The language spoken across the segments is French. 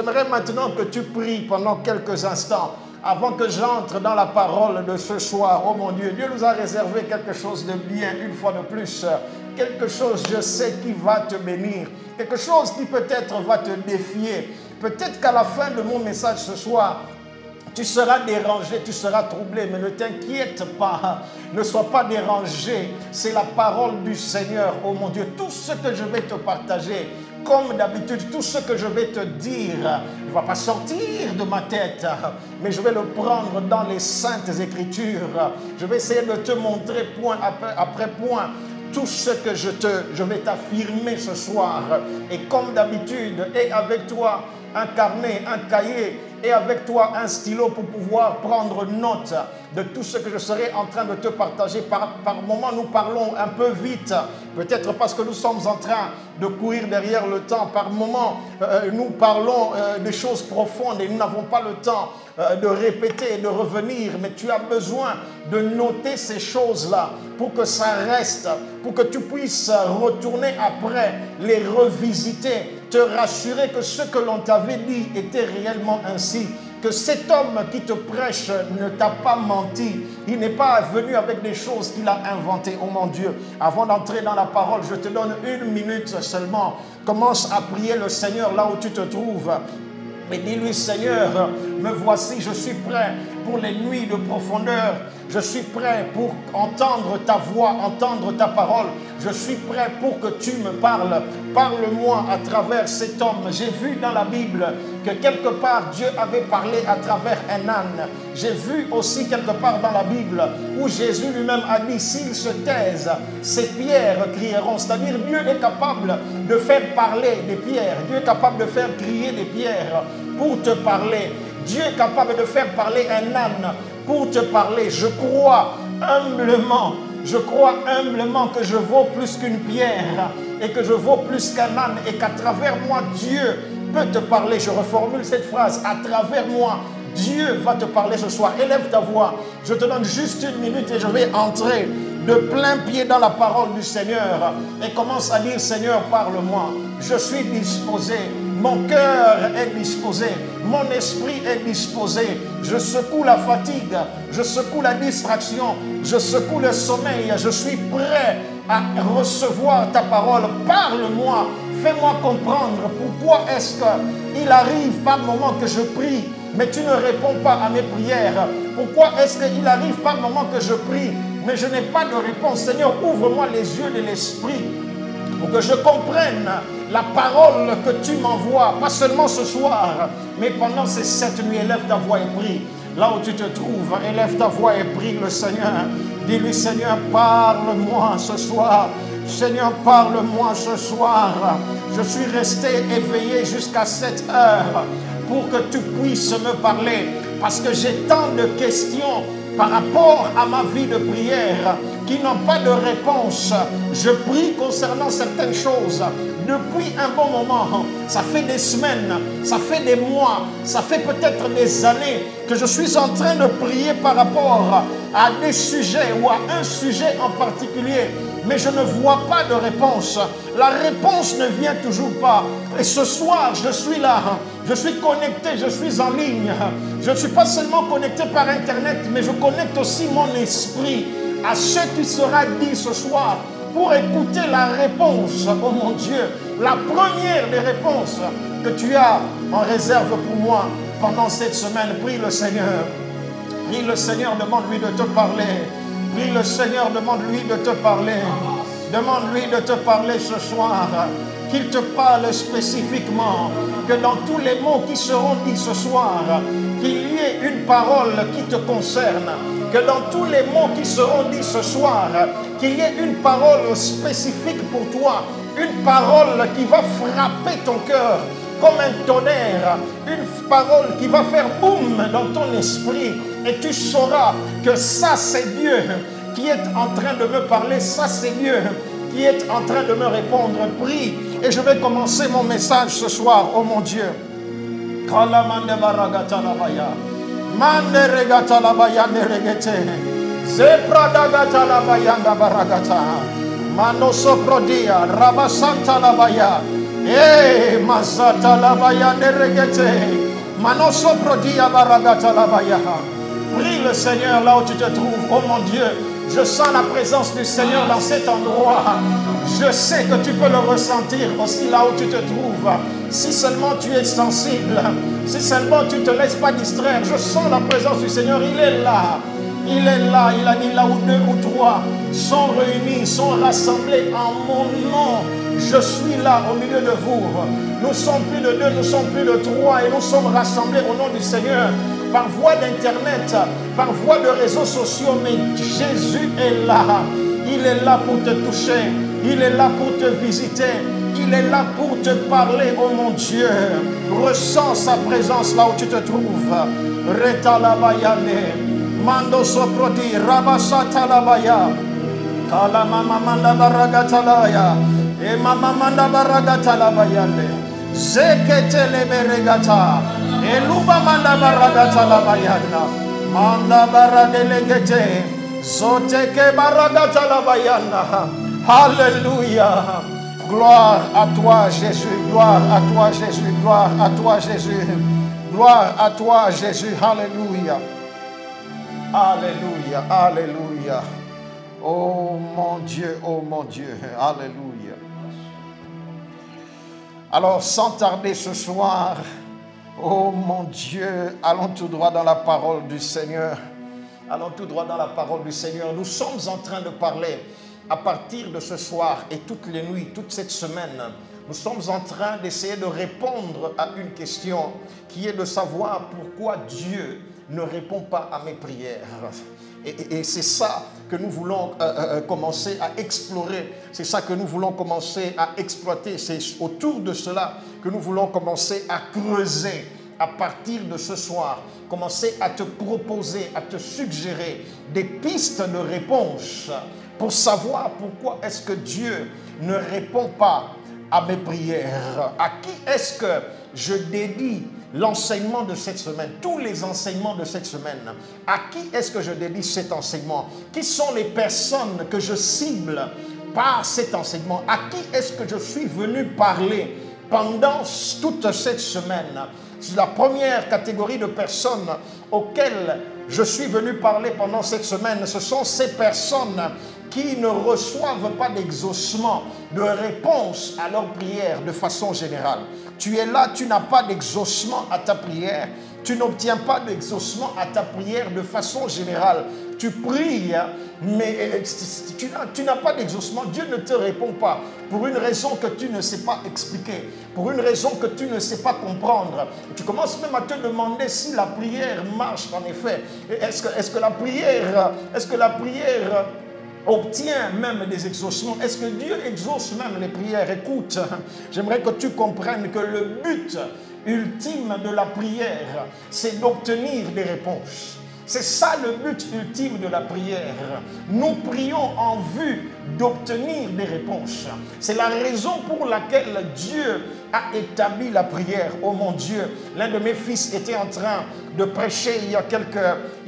J'aimerais maintenant que tu pries pendant quelques instants avant que j'entre dans la parole de ce soir. Oh mon Dieu, Dieu nous a réservé quelque chose de bien, une fois de plus. Quelque chose, je sais, qui va te bénir. Quelque chose qui peut-être va te défier. Peut-être qu'à la fin de mon message ce soir, tu seras dérangé, tu seras troublé, mais ne t'inquiète pas, ne sois pas dérangé. C'est la parole du Seigneur, oh mon Dieu. Tout ce que je vais te partager, comme d'habitude, tout ce que je vais te dire ne va pas sortir de ma tête, mais je vais le prendre dans les saintes Écritures. Je vais essayer de te montrer point après point tout ce que je vais t'affirmer ce soir. Et comme d'habitude, et avec toi, un carnet, un cahier, et avec toi un stylo pour pouvoir prendre note de tout ce que je serai en train de te partager. Par moment, nous parlons un peu vite, peut-être parce que nous sommes en train de courir derrière le temps. Par moment, nous parlons des choses profondes et nous n'avons pas le temps de répéter et de revenir. Mais tu as besoin de noter ces choses-là pour que ça reste, pour que tu puisses retourner après, les revisiter, te rassurer que ce que l'on t'avait dit était réellement ainsi, que cet homme qui te prêche ne t'a pas menti, il n'est pas venu avec des choses qu'il a inventées. Oh mon Dieu, avant d'entrer dans la parole, je te donne 1 minute seulement. Commence à prier le Seigneur là où tu te trouves. Et dis-lui, Seigneur, me voici, je suis prêt pour les nuits de profondeur. Je suis prêt pour entendre ta voix, entendre ta parole. Je suis prêt pour que tu me parles. Parle-moi à travers cet homme. J'ai vu dans la Bible que quelque part Dieu avait parlé à travers un âne. J'ai vu aussi quelque part dans la Bible où Jésus lui-même a dit, s'ils se taisent, ces pierres crieront. C'est-à-dire Dieu est capable de faire parler des pierres. Dieu est capable de faire crier des pierres pour te parler. Dieu est capable de faire parler un âne pour te parler. Je crois humblement que je vaux plus qu'une pierre et que je vaux plus qu'un âne et qu'à travers moi, Dieu peut te parler. Je reformule cette phrase, à travers moi, Dieu va te parler ce soir. Élève ta voix. Je te donne juste 1 minute et je vais entrer de plein pied dans la parole du Seigneur et commence à dire, Seigneur, parle-moi. Je suis disposé. Mon cœur est disposé, mon esprit est disposé. Je secoue la fatigue, je secoue la distraction, je secoue le sommeil. Je suis prêt à recevoir ta parole. Parle-moi, fais-moi comprendre pourquoi est-ce qu'il arrive par moment que je prie, mais tu ne réponds pas à mes prières. Pourquoi est-ce qu'il arrive par moment que je prie, mais je n'ai pas de réponse. Seigneur, ouvre-moi les yeux de l'esprit pour que je comprenne la parole que tu m'envoies, pas seulement ce soir, mais pendant ces 7 nuits. Élève ta voix et prie. Là où tu te trouves, élève ta voix et prie le Seigneur. Dis-lui, Seigneur, parle-moi ce soir. Seigneur, parle-moi ce soir. Je suis resté éveillé jusqu'à cette heure pour que tu puisses me parler, parce que j'ai tant de questions par rapport à ma vie de prière qui n'ont pas de réponse. Je prie concernant certaines choses depuis un bon moment. Ça fait des semaines, ça fait des mois, ça fait peut-être des années que je suis en train de prier par rapport à des sujets ou à un sujet en particulier, mais je ne vois pas de réponse. La réponse ne vient toujours pas. Et ce soir, je suis là, je suis connecté, je suis en ligne. Je ne suis pas seulement connecté par Internet, mais je connecte aussi mon esprit à ce qui sera dit ce soir pour écouter la réponse, oh mon Dieu, la première des réponses que tu as en réserve pour moi pendant cette semaine. Prie le Seigneur. Prie le Seigneur, demande-lui de te parler. Prie le Seigneur, demande-lui de te parler. Demande-lui de te parler ce soir. Qu'il te parle spécifiquement. Que dans tous les mots qui seront dits ce soir, qu'il y ait une parole qui te concerne. Que dans tous les mots qui seront dits ce soir, qu'il y ait une parole spécifique pour toi. Une parole qui va frapper ton cœur comme un tonnerre. Une parole qui va faire boum dans ton esprit. Et tu sauras que ça c'est Dieu qui est en train de me parler. Ça c'est Dieu qui est en train de me répondre. Prie. Et je vais commencer mon message ce soir. Oh mon Dieu. Mande regata la bayande regete. Zebra dagata la bayanda baragata. Mano soprodia. Rabasanta la baya. Eh, Mazata la baya neregete. Manoso prodia baragata la baya. Prie le Seigneur là où tu te trouves. Oh mon Dieu, je sens la présence du Seigneur dans cet endroit. Je sais que tu peux le ressentir aussi là où tu te trouves. Si seulement tu es sensible, si seulement tu ne te laisses pas distraire, je sens la présence du Seigneur. Il est là. Il est là. Il a dit là où 2 ou 3 sont réunis, sont rassemblés en mon nom. Je suis là au milieu de vous. Nous sommes plus de 2, nous sommes plus de 3 et nous sommes rassemblés au nom du Seigneur par voie d'internet, par voie de réseaux sociaux. Mais Jésus est là. Il est là pour te toucher. Il est là pour te visiter. Il est là pour te parler, oh mon Dieu. Ressens sa présence là où tu te trouves. Retalabayane. Mando soprodi. Rabasatalabaya. Kalamamamanda baragatalaya. E mama manda baragata la bayande. Zekete le beregata. E luba manda baragata la bayanda. Manda baradelegete. Zoteke baragata la bayanda. Alléluia. Gloire à toi Jésus. Gloire à toi Jésus. Gloire à toi Jésus. Gloire à toi Jésus. Alléluia. Alléluia. Alléluia. Oh mon Dieu. Oh mon Dieu. Alléluia. Alors, sans tarder ce soir, oh mon Dieu, allons tout droit dans la parole du Seigneur. Allons tout droit dans la parole du Seigneur. Nous sommes en train de parler à partir de ce soir et toutes les nuits, toute cette semaine. Nous sommes en train d'essayer de répondre à une question qui est de savoir pourquoi Dieu ne répond pas à mes prières. Et c'est ça que nous voulons commencer à explorer. C'est ça que nous voulons commencer à exploiter. C'est autour de cela que nous voulons commencer à creuser à partir de ce soir. Commencer à te proposer, à te suggérer des pistes de réponse pour savoir pourquoi est-ce que Dieu ne répond pas à mes prières. À qui est-ce que je dédie l'enseignement de cette semaine, tous les enseignements de cette semaine? À qui est-ce que je dédie cet enseignement? Qui sont les personnes que je cible par cet enseignement? À qui est-ce que je suis venu parler pendant toute cette semaine? La première catégorie de personnes auxquelles je suis venu parler pendant cette semaine, ce sont ces personnes qui ne reçoivent pas d'exaucement, de réponse à leur prière de façon générale. Tu es là, tu n'as pas d'exaucement à ta prière. Tu n'obtiens pas d'exaucement à ta prière de façon générale. Tu pries, mais tu n'as pas d'exaucement. Dieu ne te répond pas pour une raison que tu ne sais pas expliquer, pour une raison que tu ne sais pas comprendre. Tu commences même à te demander si la prière marche en effet. Est-ce que la prière obtient même des exaucements? Est-ce que Dieu exauce même les prières? Écoute, j'aimerais que tu comprennes que le but ultime de la prière, c'est d'obtenir des réponses. C'est ça le but ultime de la prière. Nous prions en vue d'obtenir des réponses. C'est la raison pour laquelle Dieu a établi la prière. Oh mon Dieu, l'un de mes fils était en train de prêcher il y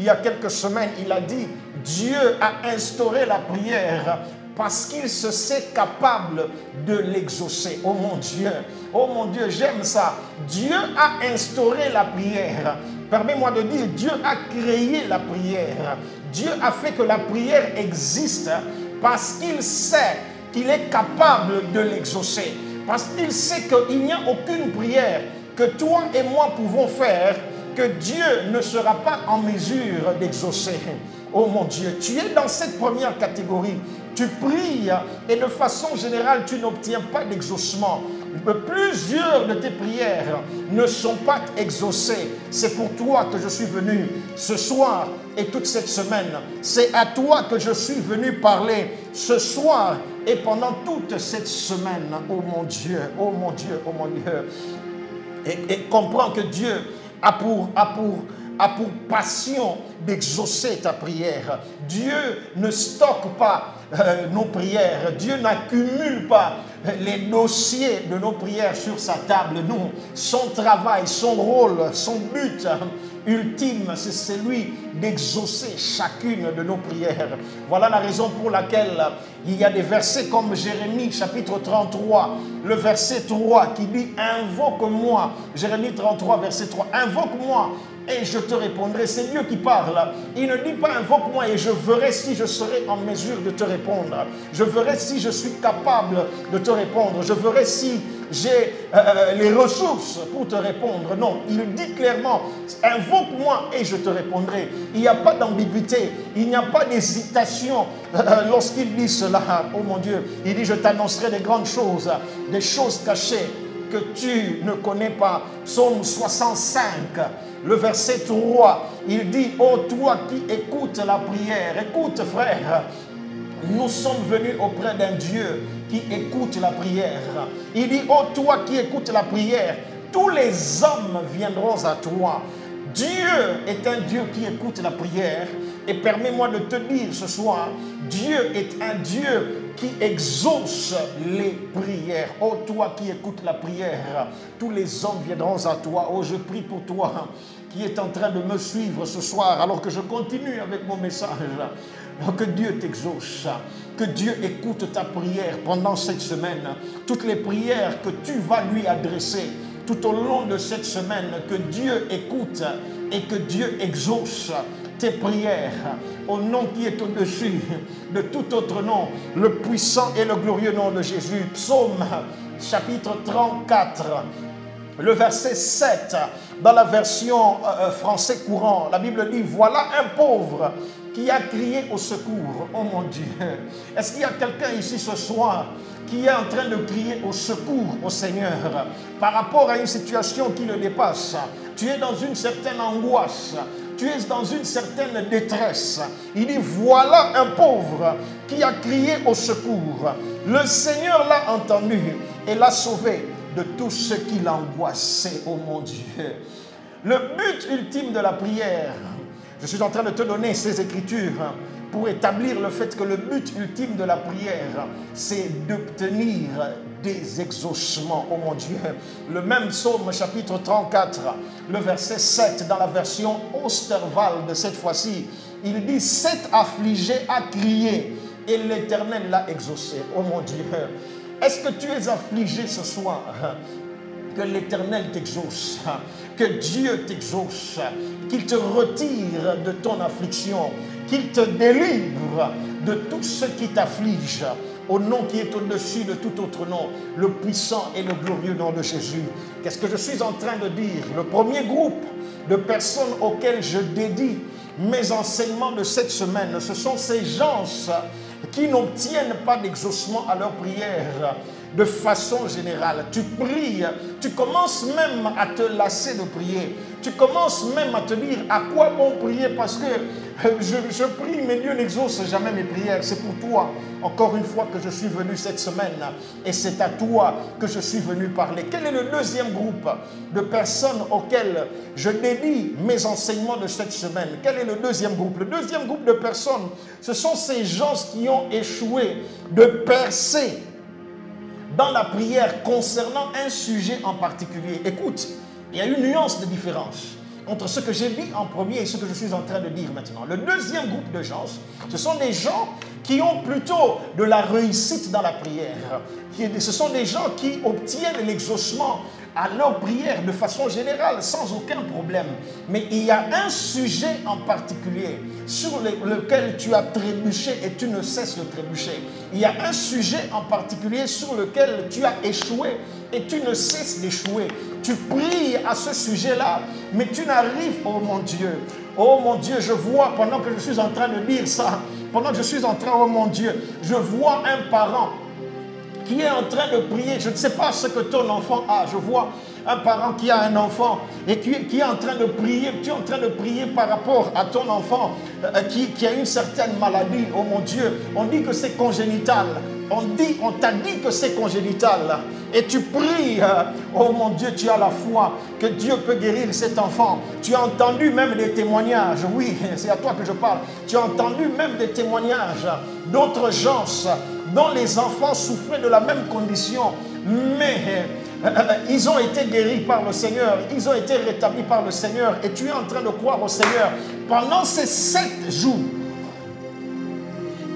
a quelques semaines. Il a dit, Dieu a instauré la prière parce qu'il se sait capable de l'exaucer. Oh mon Dieu, j'aime ça. Dieu a instauré la prière. Permets-moi de dire, Dieu a créé la prière. Dieu a fait que la prière existe parce qu'il sait qu'il est capable de l'exaucer. Parce qu'il sait qu'il n'y a aucune prière que toi et moi pouvons faire que Dieu ne sera pas en mesure d'exaucer. Oh mon Dieu, tu es dans cette première catégorie. Tu pries et de façon générale, tu n'obtiens pas d'exaucement. Plusieurs de tes prières ne sont pas exaucées. C'est pour toi que je suis venu ce soir et toute cette semaine. C'est à toi que je suis venu parler ce soir et pendant toute cette semaine. Oh mon Dieu, oh mon Dieu, oh mon Dieu. Et comprends que Dieu a pour passion d'exaucer ta prière. Dieu ne stocke pas nos prières. Dieu n'accumule pas les dossiers de nos prières sur sa table. Non, son travail, son rôle, son but ultime, c'est celui d'exaucer chacune de nos prières. Voilà la raison pour laquelle il y a des versets comme Jérémie chapitre 33, le verset 3 qui dit « Invoque-moi ». Jérémie 33, verset 3. « Invoque-moi et je te répondrai ». C'est Dieu qui parle. Il ne dit pas « Invoque-moi et je verrai si je serai en mesure de te répondre. Je verrai si je suis capable de te répondre. Je verrai si j'ai les ressources pour te répondre. » Non, il dit clairement « Invoque-moi et je te répondrai ». Il n'y a pas d'ambiguïté, il n'y a pas d'hésitation lorsqu'il dit cela. Oh mon Dieu, il dit « Je t'annoncerai des grandes choses, des choses cachées que tu ne connais pas ». Psaume 65, le verset 3, il dit « Oh toi qui écoutes la prière, écoute frère, nous sommes venus auprès d'un Dieu qui écoute la prière. » Il dit « Oh toi qui écoutes la prière, tous les hommes viendront à toi. » Dieu est un Dieu qui écoute la prière. Et permets-moi de te dire ce soir, Dieu est un Dieu qui exauce les prières. Oh toi qui écoutes la prière, tous les hommes viendront à toi. Oh je prie pour toi qui est en train de me suivre ce soir alors que je continue avec mon message. Que Dieu t'exauce, que Dieu écoute ta prière pendant cette semaine. Toutes les prières que tu vas lui adresser tout au long de cette semaine, que Dieu écoute et que Dieu exauce tes prières au nom qui est au-dessus de tout autre nom, le puissant et le glorieux nom de Jésus. Psaume chapitre 34, le verset 7, dans la version français courant, la Bible dit « Voilà un pauvre qui a crié au secours. » Oh mon Dieu, est-ce qu'il y a quelqu'un ici ce soir qui est en train de crier au secours au Seigneur par rapport à une situation qui le dépasse? Tu es dans une certaine angoisse, tu es dans une certaine détresse. Il dit, voilà un pauvre qui a crié au secours. Le Seigneur l'a entendu et l'a sauvé de tout ce qui l'angoissait. Oh mon Dieu. Le but ultime de la prière, je suis en train de te donner ces écritures pour établir le fait que le but ultime de la prière, c'est d'obtenir des exaucements. Oh mon Dieu. Le même psaume chapitre 34, le verset 7, dans la version Osterwald de cette fois-ci, il dit « Cet affligé a crié et l'Éternel l'a exaucé. » Oh mon Dieu. Est-ce que tu es affligé ce soir? Que l'Éternel t'exauce, que Dieu t'exauce, qu'il te retire de ton affliction, qu'il te délivre de tout ce qui t'afflige, au nom qui est au-dessus de tout autre nom, le puissant et le glorieux nom de Jésus. Qu'est-ce que je suis en train de dire? Le premier groupe de personnes auxquelles je dédie mes enseignements de cette semaine, ce sont ces gens qui n'obtiennent pas d'exaucement à leur prière de façon générale. Tu pries, tu commences même à te lasser de prier. Tu commences même à te dire à quoi bon prier parce que je prie mais Dieu n'exauce jamais mes prières. C'est pour toi, encore une fois, que je suis venu cette semaine et c'est à toi que je suis venu parler. Quel est le deuxième groupe de personnes auxquelles je dédie mes enseignements de cette semaine? Quel est le deuxième groupe? Le deuxième groupe de personnes, ce sont ces gens qui ont échoué de percer dans la prière concernant un sujet en particulier. Écoute, il y a une nuance de différence entre ce que j'ai dit en premier et ce que je suis en train de dire maintenant. Le deuxième groupe de gens, ce sont des gens qui ont plutôt de la réussite dans la prière. Ce sont des gens qui obtiennent l'exaucement à leur prière de façon générale, sans aucun problème. Mais il y a un sujet en particulier sur lequel tu as trébuché et tu ne cesses de trébucher. Il y a un sujet en particulier sur lequel tu as échoué et tu ne cesses d'échouer. Tu pries à ce sujet-là, mais tu n'arrives, oh mon Dieu, je vois, pendant que je suis en train de dire ça, pendant que je suis en train, oh mon Dieu, je vois un parent qui est en train de prier. Je ne sais pas ce que ton enfant a. Je vois un parent qui a un enfant et qui est en train de prier. Tu es en train de prier par rapport à ton enfant qui a une certaine maladie. Oh mon Dieu, on dit que c'est congénital. On t'a dit que c'est congénital. Et tu pries, oh mon Dieu, tu as la foi que Dieu peut guérir cet enfant. Tu as entendu même des témoignages. Oui, c'est à toi que je parle. Tu as entendu même des témoignages d'autres gens dont les enfants souffraient de la même condition. Mais ils ont été guéris par le Seigneur, ils ont été rétablis par le Seigneur, et tu es en train de croire au Seigneur. Pendant ces 7 jours,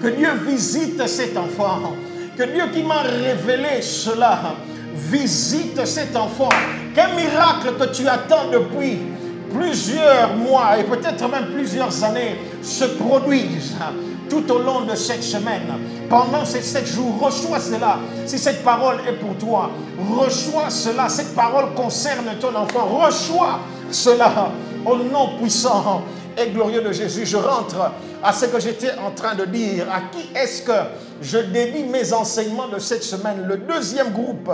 que Dieu visite cet enfant, que Dieu qui m'a révélé cela, visite cet enfant, qu'un miracle que tu attends depuis plusieurs mois et peut-être même plusieurs années se produise tout au long de cette semaine. Pendant ces 7 jours, reçois cela. Si cette parole est pour toi, reçois cela. Cette parole concerne ton enfant. Reçois cela au nom puissant et glorieux de Jésus. Je rentre à ce que j'étais en train de dire. À qui est-ce que je dédie mes enseignements de cette semaine? Le deuxième groupe,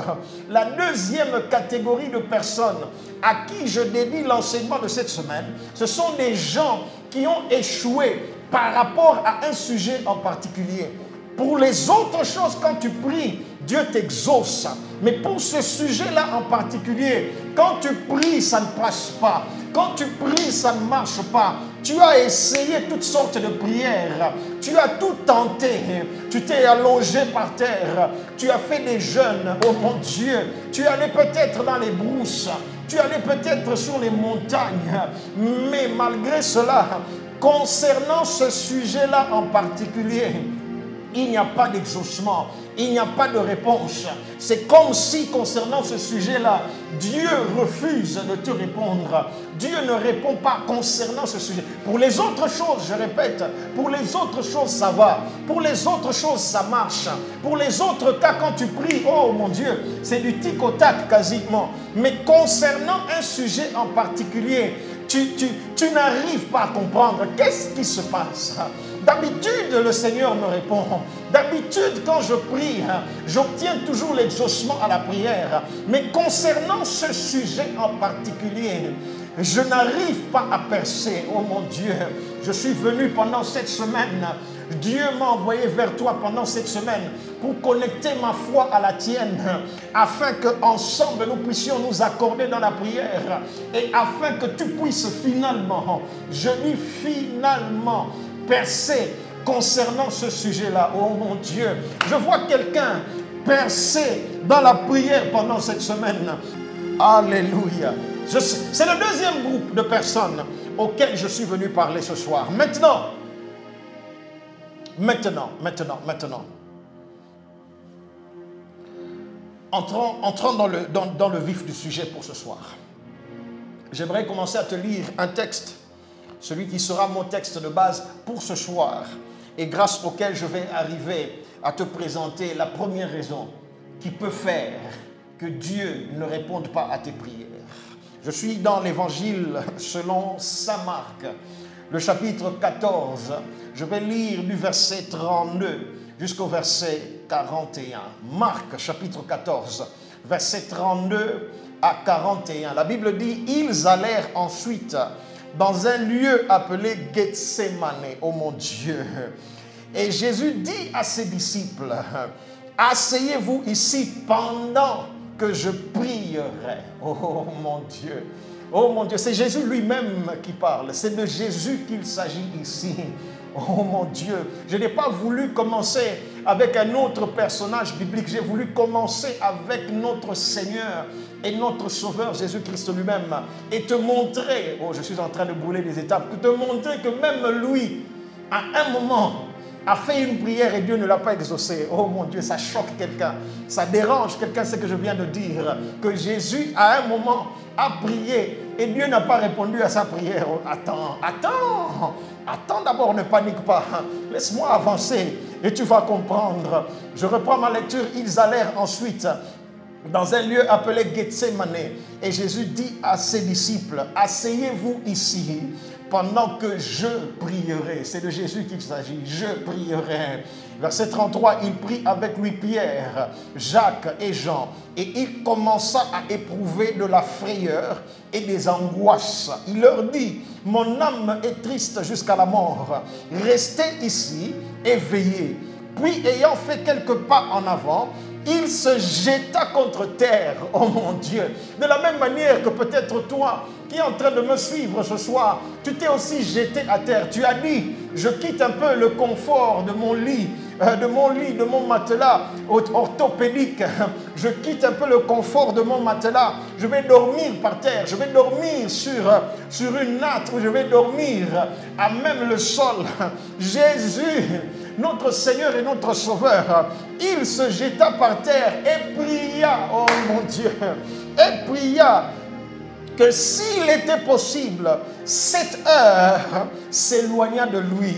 la deuxième catégorie de personnes à qui je dédie l'enseignement de cette semaine, ce sont des gens qui ont échoué par rapport à un sujet en particulier. Pour les autres choses, quand tu pries, Dieu t'exauce. Mais pour ce sujet-là en particulier, quand tu pries, ça ne passe pas. Quand tu pries, ça ne marche pas. Tu as essayé toutes sortes de prières. Tu as tout tenté. Tu t'es allongé par terre. Tu as fait des jeûnes. Oh mon Dieu. Tu allais peut-être dans les brousses. Tu allais peut-être sur les montagnes. Mais malgré cela, concernant ce sujet-là en particulier, il n'y a pas d'exaucement, il n'y a pas de réponse. C'est comme si concernant ce sujet-là, Dieu refuse de te répondre. Dieu ne répond pas concernant ce sujet. Pour les autres choses, je répète, pour les autres choses, ça va. Pour les autres choses, ça marche. Pour les autres cas, quand tu pries, oh mon Dieu, c'est du tic au tac quasiment. Mais concernant un sujet en particulier, tu n'arrives pas à comprendre qu'est-ce qui se passe. D'habitude, le Seigneur me répond. D'habitude, quand je prie, j'obtiens toujours l'exaucement à la prière. Mais concernant ce sujet en particulier, je n'arrive pas à percer. Oh mon Dieu, je suis venu pendant cette semaine. Dieu m'a envoyé vers toi pendant cette semaine pour connecter ma foi à la tienne, afin qu'ensemble nous puissions nous accorder dans la prière et afin que tu puisses finalement, je dis finalement, percer concernant ce sujet-là. Oh mon Dieu, je vois quelqu'un percer dans la prière pendant cette semaine. Alléluia. C'est le deuxième groupe de personnes auxquelles je suis venu parler ce soir. Maintenant, entrons dans le vif du sujet pour ce soir. J'aimerais commencer à te lire un texte, celui qui sera mon texte de base pour ce soir, et grâce auquel je vais arriver à te présenter la première raison qui peut faire que Dieu ne réponde pas à tes prières. Je suis dans l'évangile selon saint Marc, le chapitre 14. Je vais lire du verset 32 jusqu'au verset 41. Marc, chapitre 14, verset 32 à 41. La Bible dit, ils allèrent ensuite dans un lieu appelé Gethsémane. Oh mon Dieu. Et Jésus dit à ses disciples, asseyez-vous ici pendant que je prierai. Oh mon Dieu. Oh mon Dieu, c'est Jésus lui-même qui parle. C'est de Jésus qu'il s'agit ici. Oh mon Dieu, je n'ai pas voulu commencer avec un autre personnage biblique. J'ai voulu commencer avec notre Seigneur et notre Sauveur Jésus-Christ lui-même. Et te montrer, oh je suis en train de brûler des étapes, te montrer que même lui, à un moment, a fait une prière et Dieu ne l'a pas exaucée. Oh mon Dieu, ça choque quelqu'un, ça dérange quelqu'un, ce que je viens de dire. Que Jésus, à un moment, a prié et Dieu n'a pas répondu à sa prière. Oh, attends d'abord, ne panique pas. Laisse-moi avancer et tu vas comprendre. Je reprends ma lecture. Ils allèrent ensuite dans un lieu appelé Gethsémane. Et Jésus dit à ses disciples, asseyez-vous ici pendant que je prierai. C'est de Jésus qu'il s'agit. Je prierai. Verset 33, il prit avec lui Pierre, Jacques et Jean. Et il commença à éprouver de la frayeur et des angoisses. Il leur dit, mon âme est triste jusqu'à la mort. Restez ici et veillez. Puis, ayant fait quelques pas en avant, il se jeta contre terre. Oh mon Dieu. De la même manière que peut-être toi qui es en train de me suivre ce soir, tu t'es aussi jeté à terre. Tu as dit, je quitte un peu le confort de mon lit. de mon lit, de mon matelas orthopédique. Je quitte un peu le confort de mon matelas. Je vais dormir par terre. Je vais dormir sur une natte, ou je vais dormir à même le sol. Jésus, notre Seigneur et notre Sauveur, il se jeta par terre et pria, oh mon Dieu, et pria que s'il était possible, cette heure s'éloigna de lui.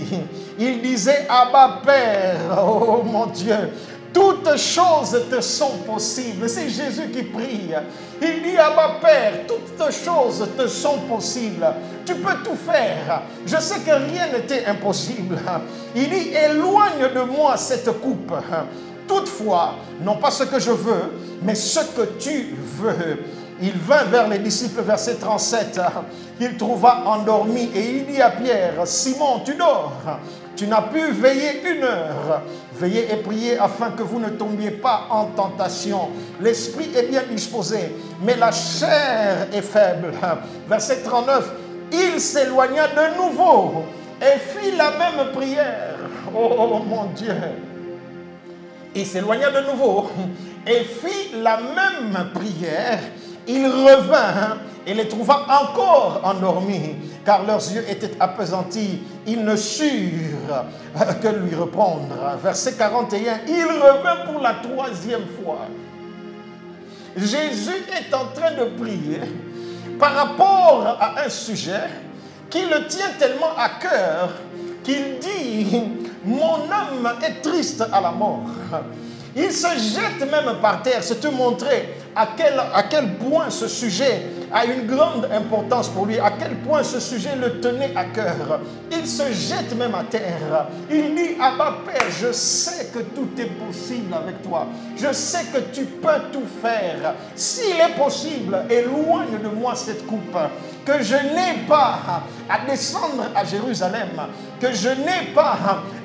Il disait, Abba Père, oh mon Dieu, toutes choses te sont possibles. C'est Jésus qui prie. Il dit, Abba Père, toutes choses te sont possibles. Tu peux tout faire. Je sais que rien n'était impossible. Il dit, éloigne de moi cette coupe. Toutefois, non pas ce que je veux, mais ce que tu veux. Il vint vers les disciples, verset 37, il trouva endormi et il dit à Pierre, Simon, tu dors, tu n'as pu veiller 1 heure. Veillez et priez afin que vous ne tombiez pas en tentation. L'esprit est bien disposé, mais la chair est faible. Verset 39, il s'éloigna de nouveau et fit la même prière. Oh mon Dieu! Il s'éloigna de nouveau et fit la même prière. Il revint et les trouva encore endormis, car leurs yeux étaient appesantis. Ils ne surent que lui répondre. Verset 41, il revint pour la 3e fois. Jésus est en train de prier par rapport à un sujet qui le tient tellement à cœur qu'il dit, mon âme est triste à la mort. Il se jette même par terre, c'est te montrer à quel point ce sujet a une grande importance pour lui, à quel point ce sujet le tenait à cœur. Il se jette même à terre. Il dit, Abba Père, je sais que tout est possible avec toi. Je sais que tu peux tout faire. S'il est possible, éloigne de moi cette coupe. Que je n'ai pas à descendre à Jérusalem. Que je n'ai pas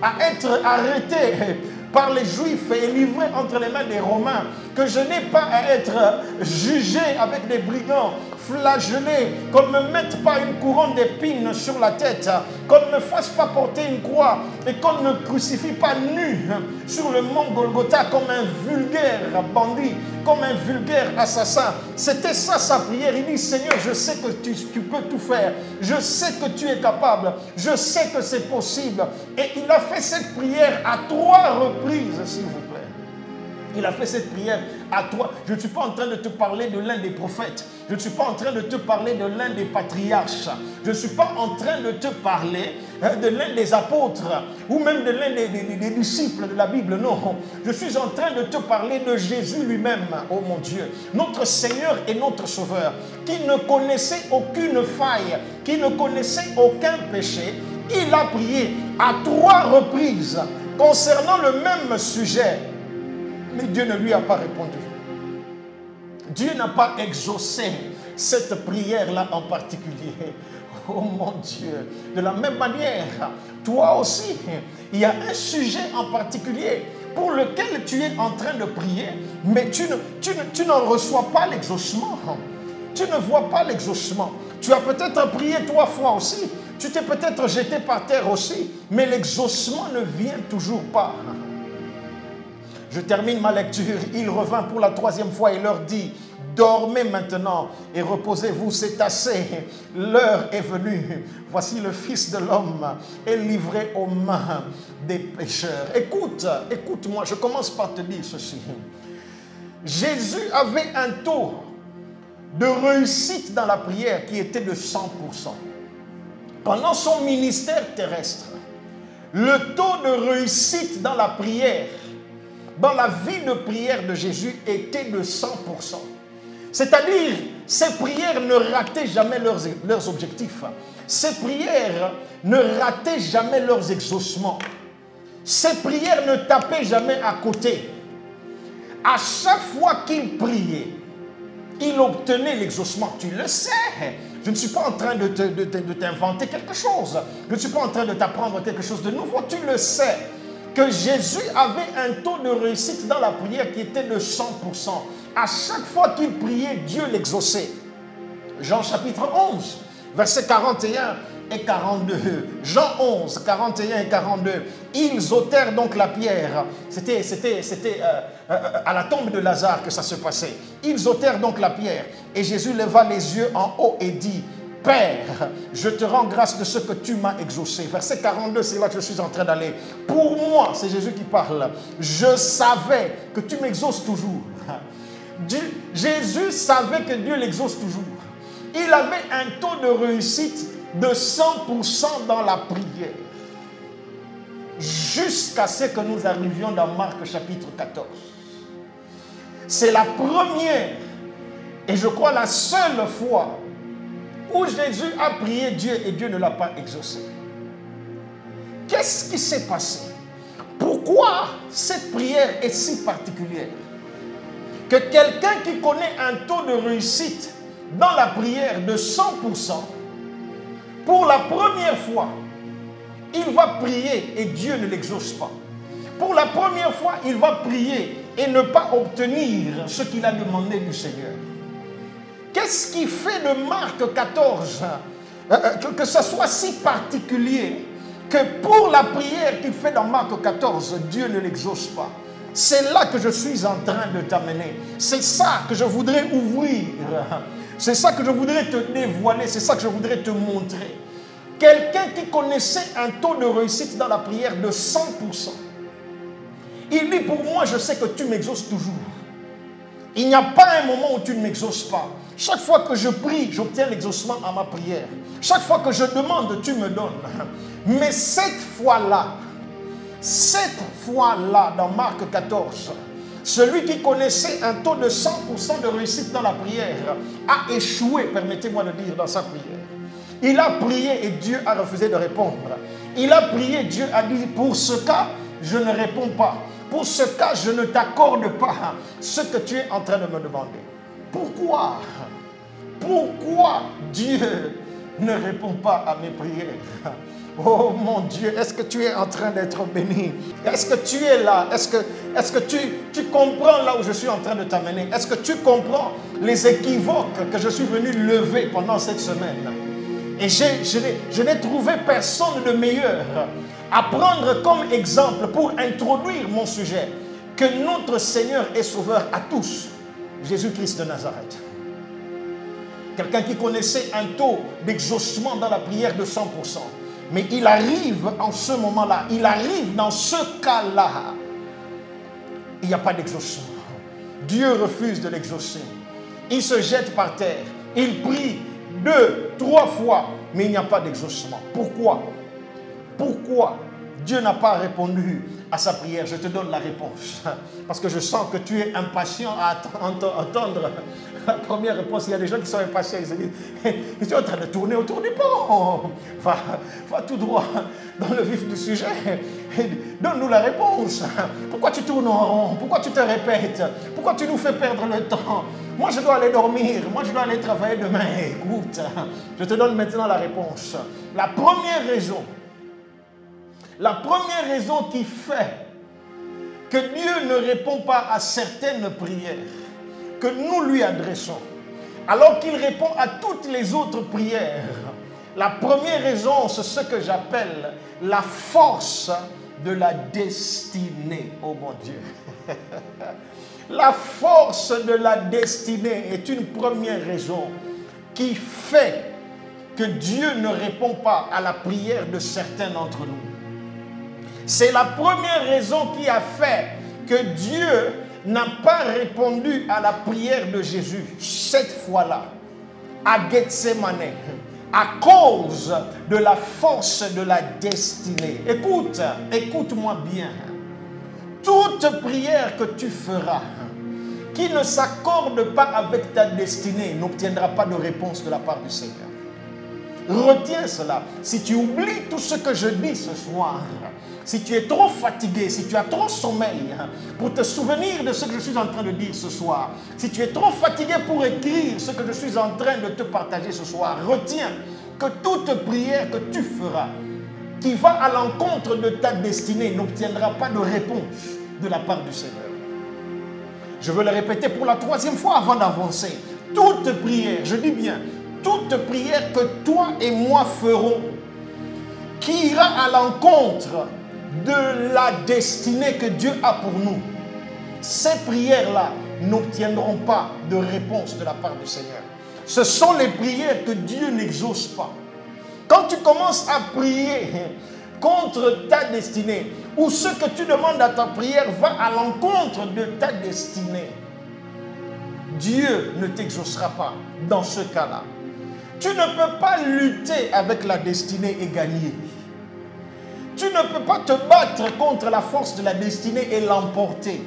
à être arrêté par les Juifs et livré entre les mains des Romains, que je n'ai pas à être jugé avec des brigands, flagellé, qu'on ne me mette pas une couronne d'épines sur la tête, qu'on ne me fasse pas porter une croix et qu'on ne me crucifie pas nu sur le mont Golgotha comme un vulgaire bandit, comme un vulgaire assassin. C'était ça sa prière. Il dit, Seigneur, je sais que tu peux tout faire. Je sais que tu es capable. Je sais que c'est possible. Et il a fait cette prière à 3 reprises, s'il vous plaît. Il a fait cette prière à toi. Je ne suis pas en train de te parler de l'un des prophètes. Je ne suis pas en train de te parler de l'un des patriarches. Je ne suis pas en train de te parler de l'un des apôtres ou même de l'un des disciples de la Bible. Non, je suis en train de te parler de Jésus lui-même, oh mon Dieu, notre Seigneur et notre Sauveur, qui ne connaissait aucune faille, qui ne connaissait aucun péché. Il a prié à 3 reprises concernant le même sujet. Mais Dieu ne lui a pas répondu. Dieu n'a pas exaucé cette prière-là en particulier. Oh mon Dieu. De la même manière, toi aussi, il y a un sujet en particulier pour lequel tu es en train de prier, mais tu n'en reçois pas l'exaucement. Tu ne vois pas l'exaucement. Tu as peut-être prié 3 fois aussi. Tu t'es peut-être jeté par terre aussi, mais l'exaucement ne vient toujours pas. Je termine ma lecture. Il revint pour la 3e fois et leur dit, dormez maintenant et reposez-vous, c'est assez. L'heure est venue. Voici le Fils de l'homme est livré aux mains des pécheurs. Écoute-moi, je commence par te dire ceci. Jésus avait un taux de réussite dans la prière qui était de 100%. Pendant son ministère terrestre, le taux de réussite dans la prière, dans la vie de prière de Jésus était de 100%. C'est-à-dire, ces prières ne rataient jamais leurs objectifs. Ces prières ne rataient jamais leurs exaucements. Ces prières ne tapaient jamais à côté. À chaque fois qu'il priait, il obtenait l'exaucement. Tu le sais. Je ne suis pas en train de t'inventer quelque chose. Je ne suis pas en train de t'apprendre quelque chose de nouveau. Tu le sais. Que Jésus avait un taux de réussite dans la prière qui était de 100%. À chaque fois qu'il priait, Dieu l'exauçait. Jean chapitre 11, verset 41, et 42. Jean 11, 41 et 42. Ils ôtèrent donc la pierre. C'était à la tombe de Lazare que ça se passait. Ils ôtèrent donc la pierre. Et Jésus leva les yeux en haut et dit, Père, je te rends grâce de ce que tu m'as exaucé. Verset 42, c'est là que je suis en train d'aller. Pour moi, c'est Jésus qui parle. Je savais que tu m'exauces toujours. Jésus savait que Dieu l'exauce toujours. Il avait un taux de réussite de 100% dans la prière. Jusqu'à ce que nous arrivions dans Marc chapitre 14. C'est la première et je crois la seule fois où Jésus a prié Dieu et Dieu ne l'a pas exaucé. Qu'est-ce qui s'est passé? Pourquoi cette prière est si particulière? Que quelqu'un qui connaît un taux de réussite dans la prière de 100%, pour la première fois, il va prier et Dieu ne l'exauce pas. Pour la première fois, il va prier et ne pas obtenir ce qu'il a demandé du Seigneur. Qu'est-ce qui fait de Marc 14 que ce soit si particulier que pour la prière qu'il fait dans Marc 14, Dieu ne l'exauce pas? C'est là que je suis en train de t'amener. C'est ça que je voudrais ouvrir. C'est ça que je voudrais te dévoiler. C'est ça que je voudrais te montrer. Quelqu'un qui connaissait un taux de réussite dans la prière de 100%. Il dit, pour moi, je sais que tu m'exauces toujours. Il n'y a pas un moment où tu ne m'exauces pas. Chaque fois que je prie, j'obtiens l'exaucement à ma prière. Chaque fois que je demande, tu me donnes. Mais cette fois-là, dans Marc 14, celui qui connaissait un taux de 100% de réussite dans la prière a échoué, permettez-moi de dire, dans sa prière. Il a prié et Dieu a refusé de répondre. Il a prié, Dieu a dit, pour ce cas, je ne réponds pas. Pour ce cas, je ne t'accorde pas ce que tu es en train de me demander. Pourquoi? Pourquoi Dieu ne répond pas à mes prières? Oh mon Dieu, est-ce que tu es en train d'être béni? Est-ce que tu es là? Est-ce que tu comprends là où je suis en train de t'amener? Est-ce que tu comprends les équivoques que je suis venu lever pendant cette semaine? Et je n'ai trouvé personne de meilleur à prendre comme exemple pour introduire mon sujet que notre Seigneur et Sauveur à tous, Jésus-Christ de Nazareth. Quelqu'un qui connaissait un taux d'exaucement dans la prière de 100%. Mais il arrive en ce moment-là, il arrive dans ce cas-là, il n'y a pas d'exaucement. Dieu refuse de l'exaucer. Il se jette par terre, il prie 2, 3 fois, mais il n'y a pas d'exaucement. Pourquoi? Pourquoi Dieu n'a pas répondu à sa prière? Je te donne la réponse. Parce que je sens que tu es impatient à entendre la première réponse. Il y a des gens qui sont impatients. Ils se disent, tu es en train de tourner autour du pot. Va tout droit dans le vif du sujet. Donne-nous la réponse. Pourquoi tu tournes en rond? Pourquoi tu te répètes? Pourquoi tu nous fais perdre le temps? Moi, je dois aller dormir. Moi, je dois aller travailler demain. Écoute, je te donne maintenant la réponse. La première raison qui fait que Dieu ne répond pas à certaines prières que nous lui adressons, alors qu'il répond à toutes les autres prières, la première raison, c'est ce que j'appelle la force de la destinée. Oh mon Dieu! La force de la destinée est une première raison qui fait que Dieu ne répond pas à la prière de certains d'entre nous. C'est la première raison qui a fait que Dieu n'a pas répondu à la prière de Jésus cette fois-là, à Gethsemane, à cause de la force de la destinée. Écoute-moi bien. Toute prière que tu feras qui ne s'accorde pas avec ta destinée n'obtiendra pas de réponse de la part du Seigneur. Retiens cela. Si tu oublies tout ce que je dis ce soir, si tu es trop fatigué, si tu as trop sommeil pour te souvenir de ce que je suis en train de dire ce soir, si tu es trop fatigué pour écrire ce que je suis en train de te partager ce soir, retiens que toute prière que tu feras qui va à l'encontre de ta destinée n'obtiendra pas de réponse de la part du Seigneur. Je veux le répéter pour la 3e fois avant d'avancer. Toute prière, je dis bien, toute prière que toi et moi ferons qui ira à l'encontre de la destinée que Dieu a pour nous, ces prières-là n'obtiendront pas de réponse de la part du Seigneur. Ce sont les prières que Dieu n'exauce pas. Quand tu commences à prier contre ta destinée, ou ce que tu demandes à ta prière va à l'encontre de ta destinée, Dieu ne t'exaucera pas dans ce cas-là. Tu ne peux pas lutter avec la destinée et gagner. Tu ne peux pas te battre contre la force de la destinée et l'emporter.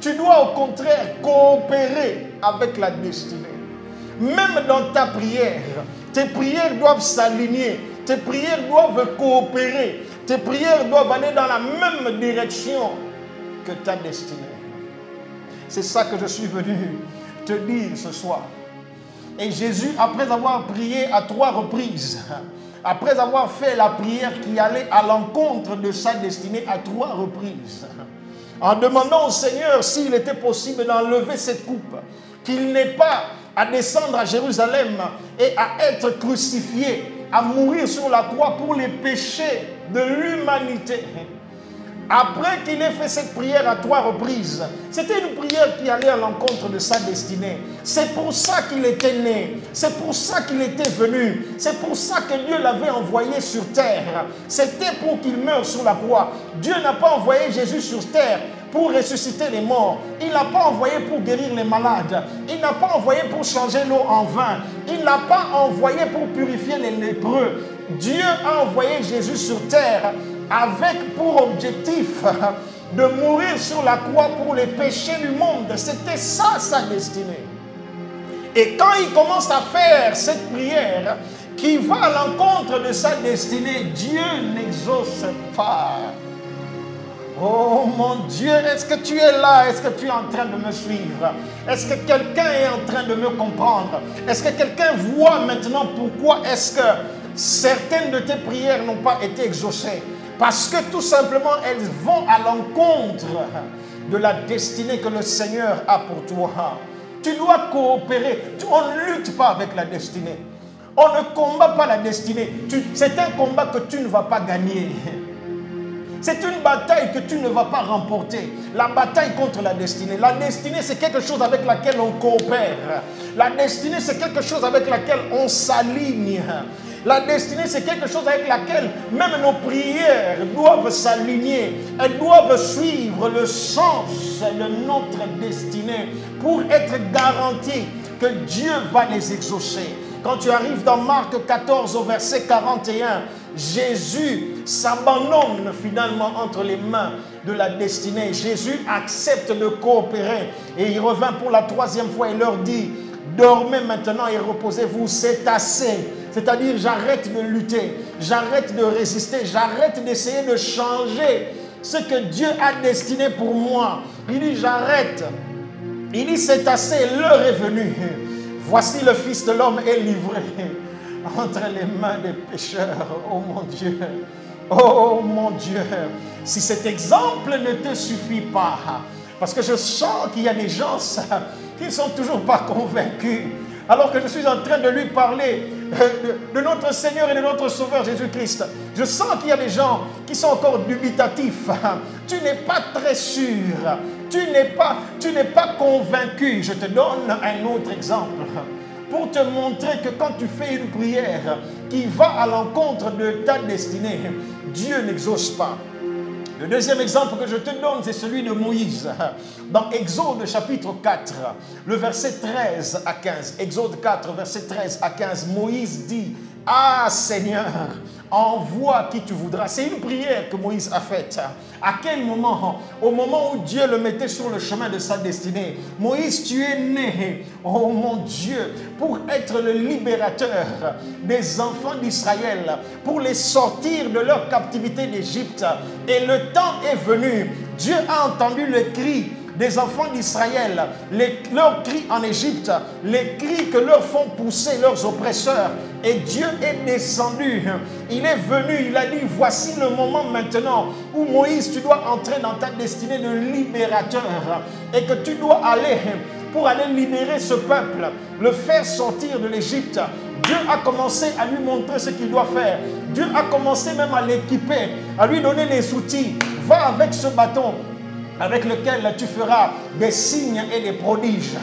Tu dois au contraire coopérer avec la destinée. Même dans ta prière, tes prières doivent s'aligner. Tes prières doivent coopérer. Tes prières doivent aller dans la même direction que ta destinée. C'est ça que je suis venu te dire ce soir. Et Jésus, après avoir prié à 3 reprises, après avoir fait la prière qui allait à l'encontre de sa destinée à 3 reprises, en demandant au Seigneur s'il était possible d'enlever cette coupe, qu'il n'ait pas à descendre à Jérusalem et à être crucifié, à mourir sur la croix pour les péchés de l'humanité. Après qu'il ait fait cette prière à 3 reprises, c'était une prière qui allait à l'encontre de sa destinée. C'est pour ça qu'il était né. C'est pour ça qu'il était venu. C'est pour ça que Dieu l'avait envoyé sur terre. C'était pour qu'il meure sur la croix. Dieu n'a pas envoyé Jésus sur terre pour ressusciter les morts. Il n'a pas envoyé pour guérir les malades. Il n'a pas envoyé pour changer l'eau en vin. Il n'a pas envoyé pour purifier les lépreux. Dieu a envoyé Jésus sur terre avec pour objectif de mourir sur la croix pour les péchés du monde. C'était ça sa destinée. Et quand il commence à faire cette prière qui va à l'encontre de sa destinée, Dieu n'exauce pas. Oh mon Dieu, est-ce que tu es là? Est-ce que tu es en train de me suivre? Est-ce que quelqu'un est en train de me comprendre? Est-ce que quelqu'un voit maintenant pourquoi est-ce que certaines de tes prières n'ont pas été exaucées? Parce que tout simplement, elles vont à l'encontre de la destinée que le Seigneur a pour toi. Tu dois coopérer. On ne lutte pas avec la destinée. On ne combat pas la destinée. C'est un combat que tu ne vas pas gagner. C'est une bataille que tu ne vas pas remporter. La bataille contre la destinée. La destinée, c'est quelque chose avec laquelle on coopère. La destinée, c'est quelque chose avec laquelle on s'aligne. La destinée, c'est quelque chose avec laquelle même nos prières doivent s'aligner. Elles doivent suivre le sens de notre destinée pour être garanties que Dieu va les exaucer. Quand tu arrives dans Marc 14 au verset 41, Jésus s'abandonne finalement entre les mains de la destinée. Jésus accepte de coopérer et il revint pour la 3e fois et leur dit: dormez maintenant et reposez-vous, c'est assez. C'est-à-dire, j'arrête de lutter, j'arrête de résister, j'arrête d'essayer de changer ce que Dieu a destiné pour moi. Il dit, j'arrête. Il dit, c'est assez, l'heure est venue. Voici le Fils de l'homme est livré entre les mains des pécheurs. Oh mon Dieu, oh mon Dieu. Si cet exemple ne te suffit pas, parce que je sens qu'il y a des gens qui ne sont toujours pas convaincus, alors que je suis en train de lui parler de notre Seigneur et de notre Sauveur Jésus-Christ. Je sens qu'il y a des gens qui sont encore dubitatifs. Tu n'es pas très sûr. Tu n'es pas convaincu. Je te donne un autre exemple pour te montrer que quand tu fais une prière qui va à l'encontre de ta destinée, Dieu n'exauce pas. Le deuxième exemple que je te donne, c'est celui de Moïse. Dans Exode chapitre 4, le verset 13 à 15. Exode 4, verset 13 à 15. Moïse dit: ah Seigneur, envoie qui tu voudras. C'est une prière que Moïse a faite. À quel moment? Au moment où Dieu le mettait sur le chemin de sa destinée. Moïse, tu es né, oh mon Dieu, pour être le libérateur des enfants d'Israël, pour les sortir de leur captivité d'Égypte. Et le temps est venu. Dieu a entendu le cri des enfants d'Israël, leurs cris en Égypte, les cris que leur font pousser leurs oppresseurs. Et Dieu est descendu, il est venu, il a dit: voici le moment maintenant où Moïse, tu dois entrer dans ta destinée de libérateur et que tu dois aller pour aller libérer ce peuple, le faire sortir de l'Égypte, Dieu a commencé à lui montrer ce qu'il doit faire. Dieu a commencé même à l'équiper, à lui donner les outils. Va avec ce bâton avec lequel tu feras des signes et des prodiges.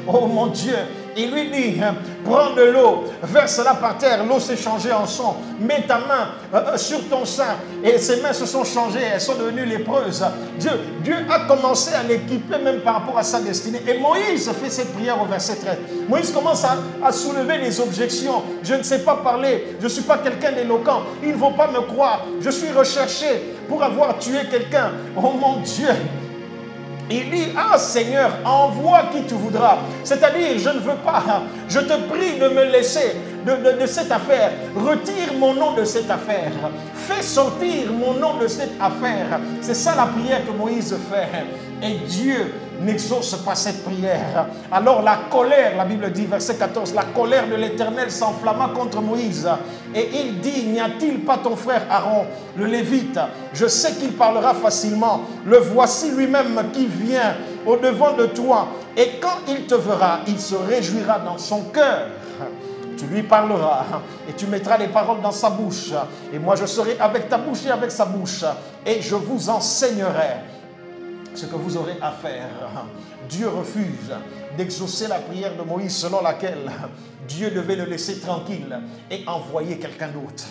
Oh mon Dieu, il lui dit, prends de l'eau, verse-la par terre, l'eau s'est changée en sang, mets ta main sur ton sein, et ses mains se sont changées, elles sont devenues lépreuses. Dieu a commencé à l'équiper même par rapport à sa destinée. Et Moïse fait cette prière au verset 13. Moïse commence à soulever des objections. Je ne sais pas parler, je ne suis pas quelqu'un d'éloquent, il ne faut pas me croire, je suis recherché pour avoir tué quelqu'un. Oh mon Dieu! Il dit, ah Seigneur, envoie qui tu voudras. C'est-à-dire, je ne veux pas, je te prie de me laisser de cette affaire. Retire mon nom de cette affaire. Fais sortir mon nom de cette affaire. C'est ça la prière que Moïse fait. Et Dieu n'exauce pas cette prière. Alors la colère, la Bible dit, verset 14, la colère de l'Éternel s'enflamma contre Moïse. Et il dit, n'y a-t-il pas ton frère Aaron, le Lévite? Je sais qu'il parlera facilement. Le voici lui-même qui vient au-devant de toi. Et quand il te verra, il se réjouira dans son cœur. Tu lui parleras et tu mettras les paroles dans sa bouche. Et moi je serai avec ta bouche et avec sa bouche. Et je vous enseignerai ce que vous aurez à faire. Dieu refuse d'exaucer la prière de Moïse selon laquelle Dieu devait le laisser tranquille et envoyer quelqu'un d'autre.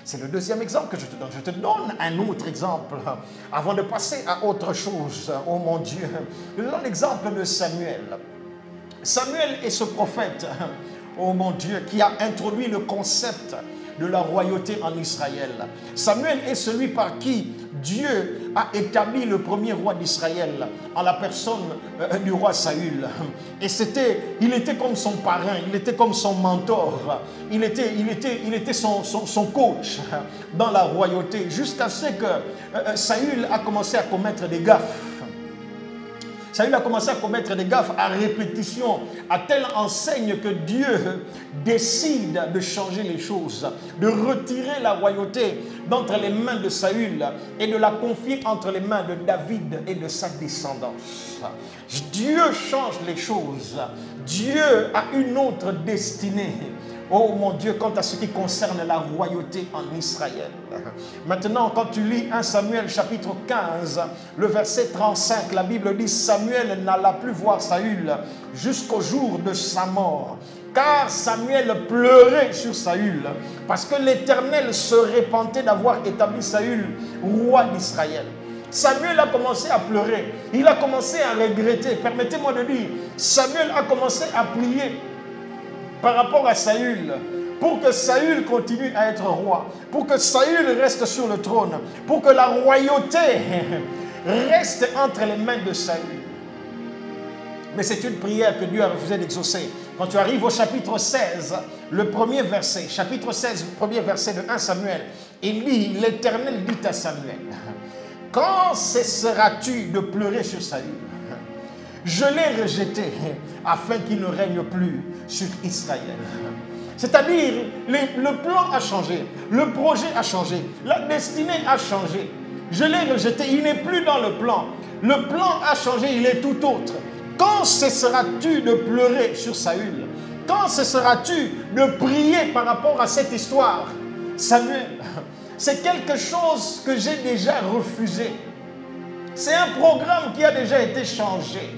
C'est le deuxième exemple que je te donne. Je te donne un autre exemple avant de passer à autre chose. Oh mon Dieu, je te donne l'exemple de Samuel. Samuel est ce prophète, oh mon Dieu, qui a introduit le concept de la royauté en Israël. Samuel est celui par qui Dieu a établi le premier roi d'Israël en la personne du roi Saül. Et il était comme son parrain, il était comme son mentor, il était son coach dans la royauté, jusqu'à ce que Saül a commencé à commettre des gaffes. Saül a commencé à commettre des gaffes à répétition, à telle enseigne que Dieu décide de changer les choses, de retirer la royauté d'entre les mains de Saül et de la confier entre les mains de David et de sa descendance. Dieu change les choses. Dieu a une autre destinée. Oh mon Dieu, quant à ce qui concerne la royauté en Israël. Maintenant, quand tu lis 1 Samuel chapitre 15, le verset 35, la Bible dit, Samuel n'alla plus voir Saül jusqu'au jour de sa mort. Car Samuel pleurait sur Saül, parce que l'Éternel se repentait d'avoir établi Saül roi d'Israël. Samuel a commencé à pleurer, il a commencé à regretter. Permettez-moi de dire, Samuel a commencé à prier par rapport à Saül, pour que Saül continue à être roi, pour que Saül reste sur le trône, pour que la royauté reste entre les mains de Saül. Mais c'est une prière que Dieu a refusé d'exaucer. Quand tu arrives au chapitre 16, le premier verset, chapitre 16, premier verset de 1 Samuel, il dit, l'Éternel dit à Samuel, quand cesseras-tu de pleurer sur Saül? Je l'ai rejeté afin qu'il ne règne plus sur Israël. C'est-à-dire, le plan a changé, le projet a changé, la destinée a changé. Je l'ai rejeté, il n'est plus dans le plan. Le plan a changé, il est tout autre. Quand cesseras-tu de pleurer sur Saül? Quand cesseras-tu de prier par rapport à cette histoire? Samuel, c'est quelque chose que j'ai déjà refusé. C'est un programme qui a déjà été changé.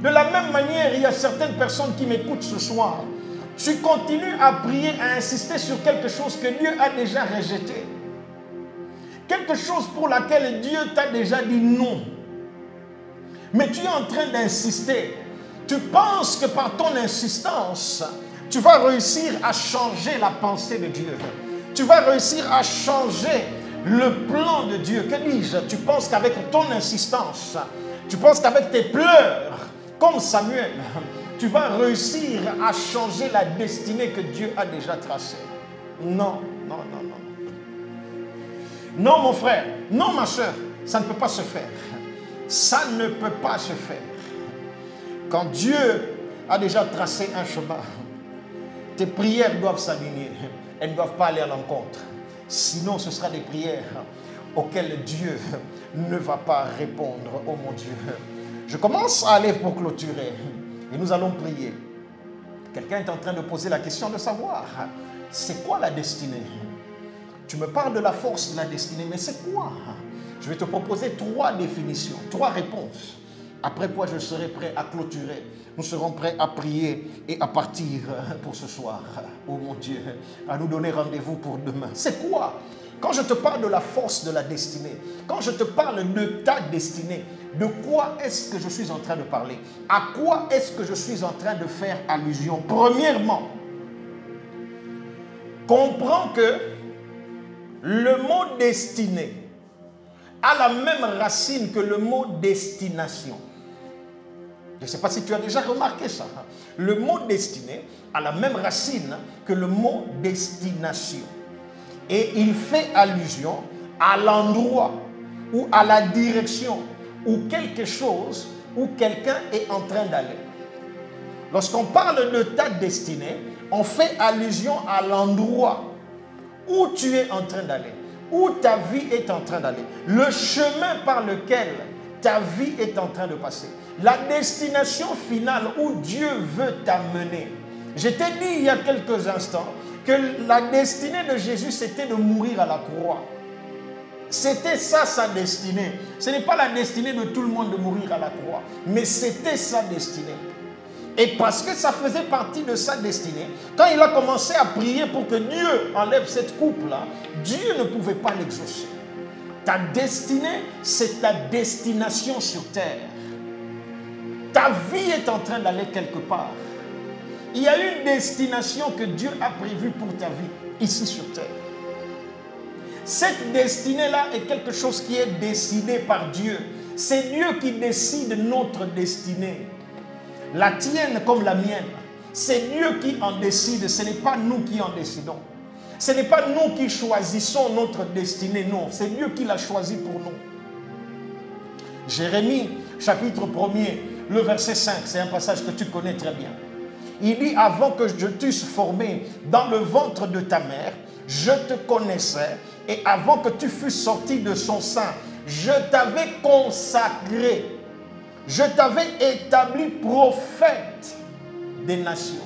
De la même manière, il y a certaines personnes qui m'écoutent ce soir. Tu continues à prier, à insister sur quelque chose que Dieu a déjà rejeté. Quelque chose pour laquelle Dieu t'a déjà dit non. Mais tu es en train d'insister. Tu penses que par ton insistance, tu vas réussir à changer la pensée de Dieu. Tu vas réussir à changer le plan de Dieu. Que dis-je? Tu penses qu'avec ton insistance, tu penses qu'avec tes pleurs, comme Samuel, tu vas réussir à changer la destinée que Dieu a déjà tracée. Non, non, non, non. Non, mon frère, non, ma soeur, ça ne peut pas se faire. Ça ne peut pas se faire. Quand Dieu a déjà tracé un chemin, tes prières doivent s'aligner. Elles ne doivent pas aller à l'encontre. Sinon, ce sera des prières auxquelles Dieu ne va pas répondre. Oh mon Dieu. Je commence à aller pour clôturer. Et nous allons prier. Quelqu'un est en train de poser la question de savoir, c'est quoi la destinée? Tu me parles de la force de la destinée, mais c'est quoi? Je vais te proposer 3 définitions, 3 réponses. Après quoi, je serai prêt à clôturer. Nous serons prêts à prier et à partir pour ce soir. Oh mon Dieu, à nous donner rendez-vous pour demain. C'est quoi? Quand je te parle de la force de la destinée, quand je te parle de ta destinée, de quoi est-ce que je suis en train de parler? À quoi est-ce que je suis en train de faire allusion? Premièrement, comprends que le mot destinée a la même racine que le mot destination. Je ne sais pas si tu as déjà remarqué ça. Le mot destiné a la même racine que le mot destination. Et il fait allusion à l'endroit ou à la direction où quelque chose ou quelqu'un est en train d'aller. Lorsqu'on parle de ta destinée, on fait allusion à l'endroit où tu es en train d'aller, où ta vie est en train d'aller, le chemin par lequel ta vie est en train de passer, la destination finale où Dieu veut t'amener. Je t'ai dit il y a quelques instants que la destinée de Jésus, c'était de mourir à la croix. C'était ça sa destinée. Ce n'est pas la destinée de tout le monde de mourir à la croix, mais c'était sa destinée. Et parce que ça faisait partie de sa destinée, quand il a commencé à prier pour que Dieu enlève cette coupe-là, Dieu ne pouvait pas l'exaucer. Ta destinée, c'est ta destination sur terre. Ta vie est en train d'aller quelque part. Il y a une destination que Dieu a prévue pour ta vie, ici sur terre. Cette destinée-là est quelque chose qui est décidé par Dieu. C'est Dieu qui décide notre destinée. La tienne comme la mienne. C'est Dieu qui en décide, ce n'est pas nous qui en décidons. Ce n'est pas nous qui choisissons notre destinée, non. C'est Dieu qui l'a choisi pour nous. Jérémie, chapitre 1er, le verset 5, c'est un passage que tu connais très bien. Il dit, avant que je t'eusse formé dans le ventre de ta mère, je te connaissais, et avant que tu fusses sorti de son sein, je t'avais consacré, je t'avais établi prophète des nations.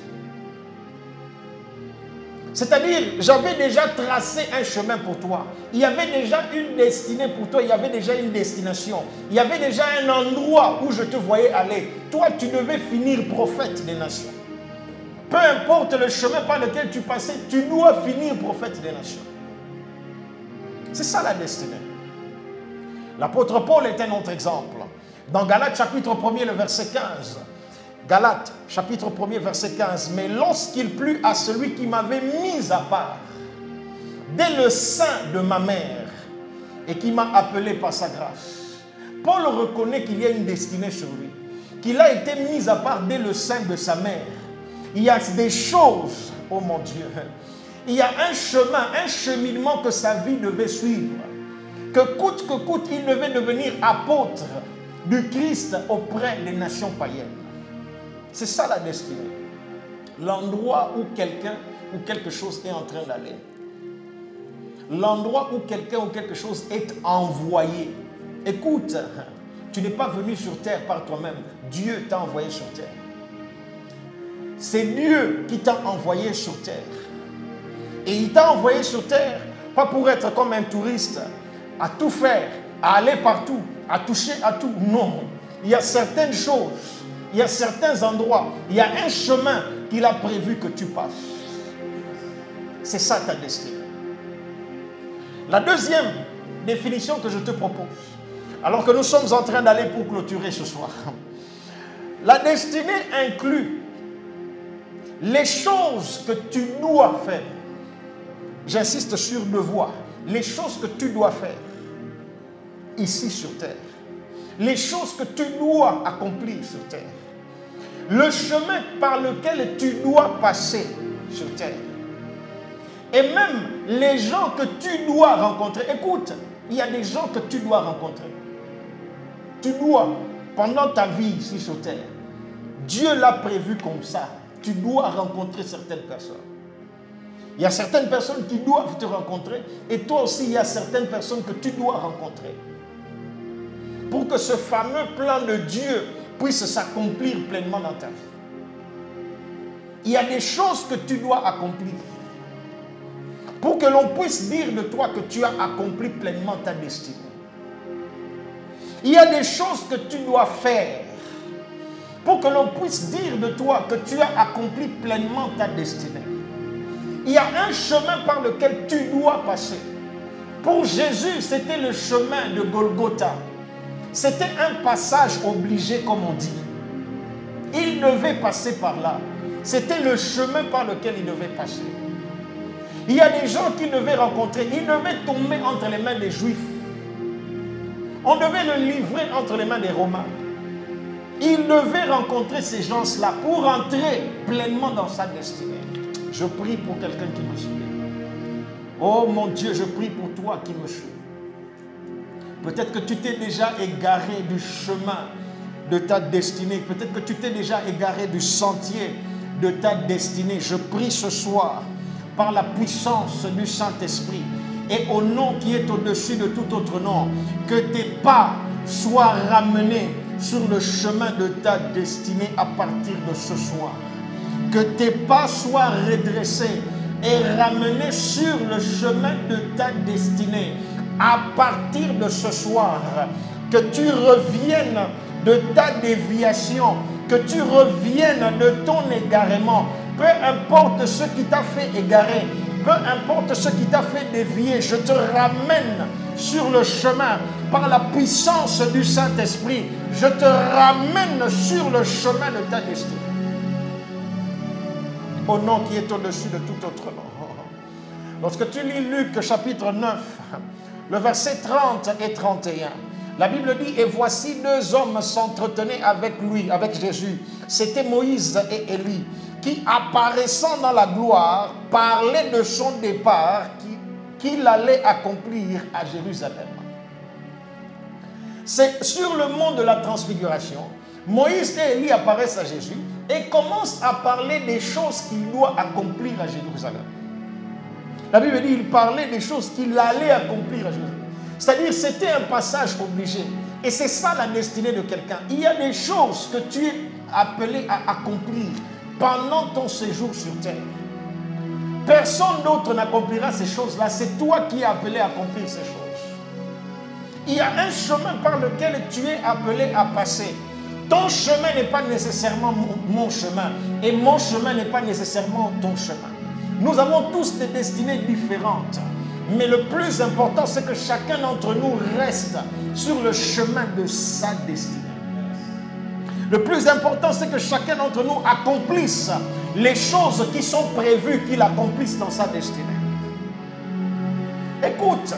C'est-à-dire, j'avais déjà tracé un chemin pour toi. Il y avait déjà une destinée pour toi, il y avait déjà une destination. Il y avait déjà un endroit où je te voyais aller. Toi, tu devais finir prophète des nations. Peu importe le chemin par lequel tu passais, tu dois finir prophète des nations. C'est ça la destinée. L'apôtre Paul est un autre exemple. Dans Galates chapitre 1er, le verset 15. Galates chapitre 1er, verset 15. Mais lorsqu'il plut à celui qui m'avait mis à part, dès le sein de ma mère, et qui m'a appelé par sa grâce, Paul reconnaît qu'il y a une destinée sur lui, qu'il a été mis à part dès le sein de sa mère. Il y a des choses, oh mon Dieu, il y a un chemin, un cheminement que sa vie devait suivre. Que coûte, il devait devenir apôtre du Christ auprès des nations païennes. C'est ça la destinée. L'endroit où quelqu'un ou quelque chose est en train d'aller. L'endroit où quelqu'un ou quelque chose est envoyé. Écoute, tu n'es pas venu sur terre par toi-même. Dieu t'a envoyé sur terre. C'est Dieu qui t'a envoyé sur terre. Et il t'a envoyé sur terre, pas pour être comme un touriste, à tout faire, à aller partout, à toucher à tout. Non. Il y a certaines choses, il y a certains endroits, il y a un chemin qu'il a prévu que tu passes. C'est ça ta destinée. La deuxième définition que je te propose, alors que nous sommes en train d'aller pour clôturer ce soir, la destinée inclut les choses que tu dois faire. J'insiste sur devoir. Les choses que tu dois faire ici sur terre. Les choses que tu dois accomplir sur terre. Le chemin par lequel tu dois passer sur terre. Et même les gens que tu dois rencontrer. Écoute, il y a des gens que tu dois rencontrer. Tu dois, pendant ta vie ici sur terre, Dieu l'a prévu comme ça. Tu dois rencontrer certaines personnes. Il y a certaines personnes qui doivent te rencontrer et toi aussi, il y a certaines personnes que tu dois rencontrer. Pour que ce fameux plan de Dieu puisse s'accomplir pleinement dans ta vie. il y a des choses que tu dois accomplir pour que l'on puisse dire de toi que tu as accompli pleinement ta destinée. Il y a des choses que tu dois faire pour que l'on puisse dire de toi que tu as accompli pleinement ta destinée. Il y a un chemin par lequel tu dois passer. Pour Jésus, c'était le chemin de Golgotha. C'était un passage obligé, comme on dit. Il devait passer par là. C'était le chemin par lequel il devait passer. Il y a des gens qu'il devait rencontrer. Il devait tomber entre les mains des Juifs. On devait le livrer entre les mains des Romains. Il devait rencontrer ces gens-là pour entrer pleinement dans sa destinée. Je prie pour quelqu'un qui me suit. Oh mon Dieu, je prie pour toi qui me suis. Peut-être que tu t'es déjà égaré du chemin de ta destinée. Peut-être que tu t'es déjà égaré du sentier de ta destinée. Je prie ce soir, par la puissance du Saint-Esprit et au nom qui est au-dessus de tout autre nom, que tes pas soient ramenés sur le chemin de ta destinée à partir de ce soir. Que tes pas soient redressés et ramenés sur le chemin de ta destinée à partir de ce soir. Que tu reviennes de ta déviation, que tu reviennes de ton égarement. Peu importe ce qui t'a fait égarer, peu importe ce qui t'a fait dévier, je te ramène sur le chemin par la puissance du Saint-Esprit. Je te ramène sur le chemin de ta destinée. Au nom qui est au-dessus de tout autre nom. Lorsque tu lis Luc chapitre 9, le verset 30 et 31, la Bible dit, et voici deux hommes s'entretenaient avec lui, avec Jésus. C'était Moïse et Élie, qui apparaissant dans la gloire, parlaient de son départ qu'il allait accomplir à Jérusalem. C'est sur le mont de la transfiguration, Moïse et Élie apparaissent à Jésus et commencent à parler des choses qu'il doit accomplir à Jérusalem. La Bible dit, il parlait des choses qu'il allait accomplir à Jérusalem. C'est-à-dire, c'était un passage obligé. Et c'est ça la destinée de quelqu'un. Il y a des choses que tu es appelé à accomplir pendant ton séjour sur terre. Personne d'autre n'accomplira ces choses-là. C'est toi qui es appelé à accomplir ces choses. Il y a un chemin par lequel tu es appelé à passer. Ton chemin n'est pas nécessairement mon chemin. Et mon chemin n'est pas nécessairement ton chemin. Nous avons tous des destinées différentes. Mais le plus important, c'est que chacun d'entre nous reste sur le chemin de sa destinée. Le plus important, c'est que chacun d'entre nous accomplisse les choses qui sont prévues qu'il accomplisse dans sa destinée. Écoute,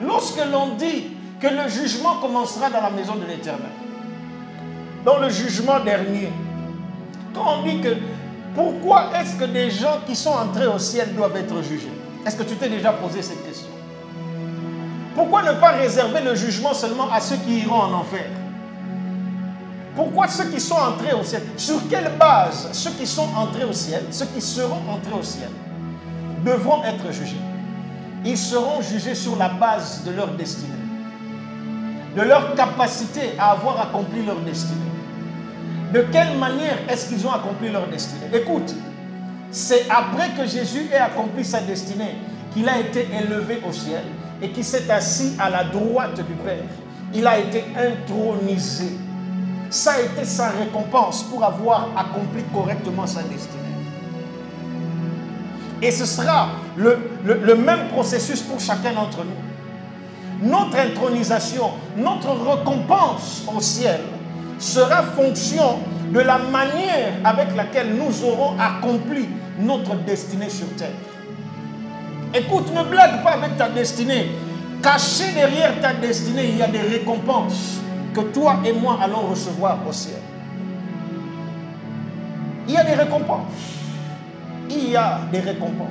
lorsque l'on dit que le jugement commencera dans la maison de l'Éternel, dans le jugement dernier, quand on dit que pourquoi est-ce que des gens qui sont entrés au ciel doivent être jugés? Est-ce que tu t'es déjà posé cette question? Pourquoi ne pas réserver le jugement seulement à ceux qui iront en enfer? Pourquoi ceux qui sont entrés au ciel? Sur quelle base ceux qui sont entrés au ciel, ceux qui seront entrés au ciel, devront être jugés? Ils seront jugés sur la base de leur destinée, de leur capacité à avoir accompli leur destinée. De quelle manière est-ce qu'ils ont accompli leur destinée? Écoute, c'est après que Jésus ait accompli sa destinée qu'il a été élevé au ciel et qu'il s'est assis à la droite du Père. Il a été intronisé. Ça a été sa récompense pour avoir accompli correctement sa destinée. Et ce sera le même processus pour chacun d'entre nous. Notre intronisation, notre récompense au ciel sera fonction de la manière avec laquelle nous aurons accompli notre destinée sur terre. Écoute, ne blague pas avec ta destinée. Caché derrière ta destinée, il y a des récompenses que toi et moi allons recevoir au ciel. Il y a des récompenses. Il y a des récompenses.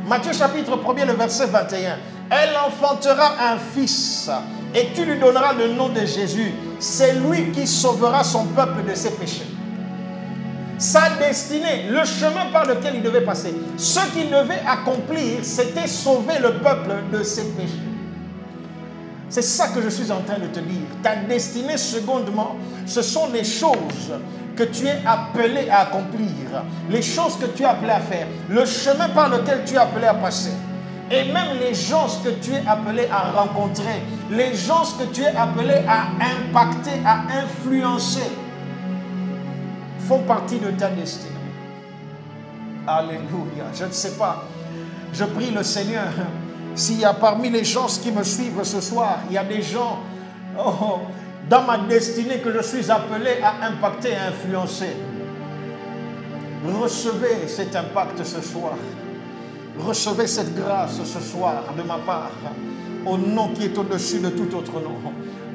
Matthieu chapitre 1er, le verset 21. Elle enfantera un fils et tu lui donneras le nom de Jésus. C'est lui qui sauvera son peuple de ses péchés. Sa destinée, le chemin par lequel il devait passer, ce qu'il devait accomplir, c'était sauver le peuple de ses péchés. C'est ça que je suis en train de te dire. Ta destinée, secondement, ce sont les choses que tu es appelé à accomplir, les choses que tu es appelé à faire, le chemin par lequel tu es appelé à passer, et même les gens que tu es appelé à rencontrer, les gens que tu es appelé à impacter, à influencer, font partie de ta destinée. Alléluia. Je ne sais pas. Je prie le Seigneur. S'il y a parmi les gens qui me suivent ce soir, il y a des gens dans ma destinée que je suis appelé à impacter et à influencer. Recevez cet impact ce soir. Recevez cette grâce ce soir de ma part. Au nom qui est au-dessus de tout autre nom.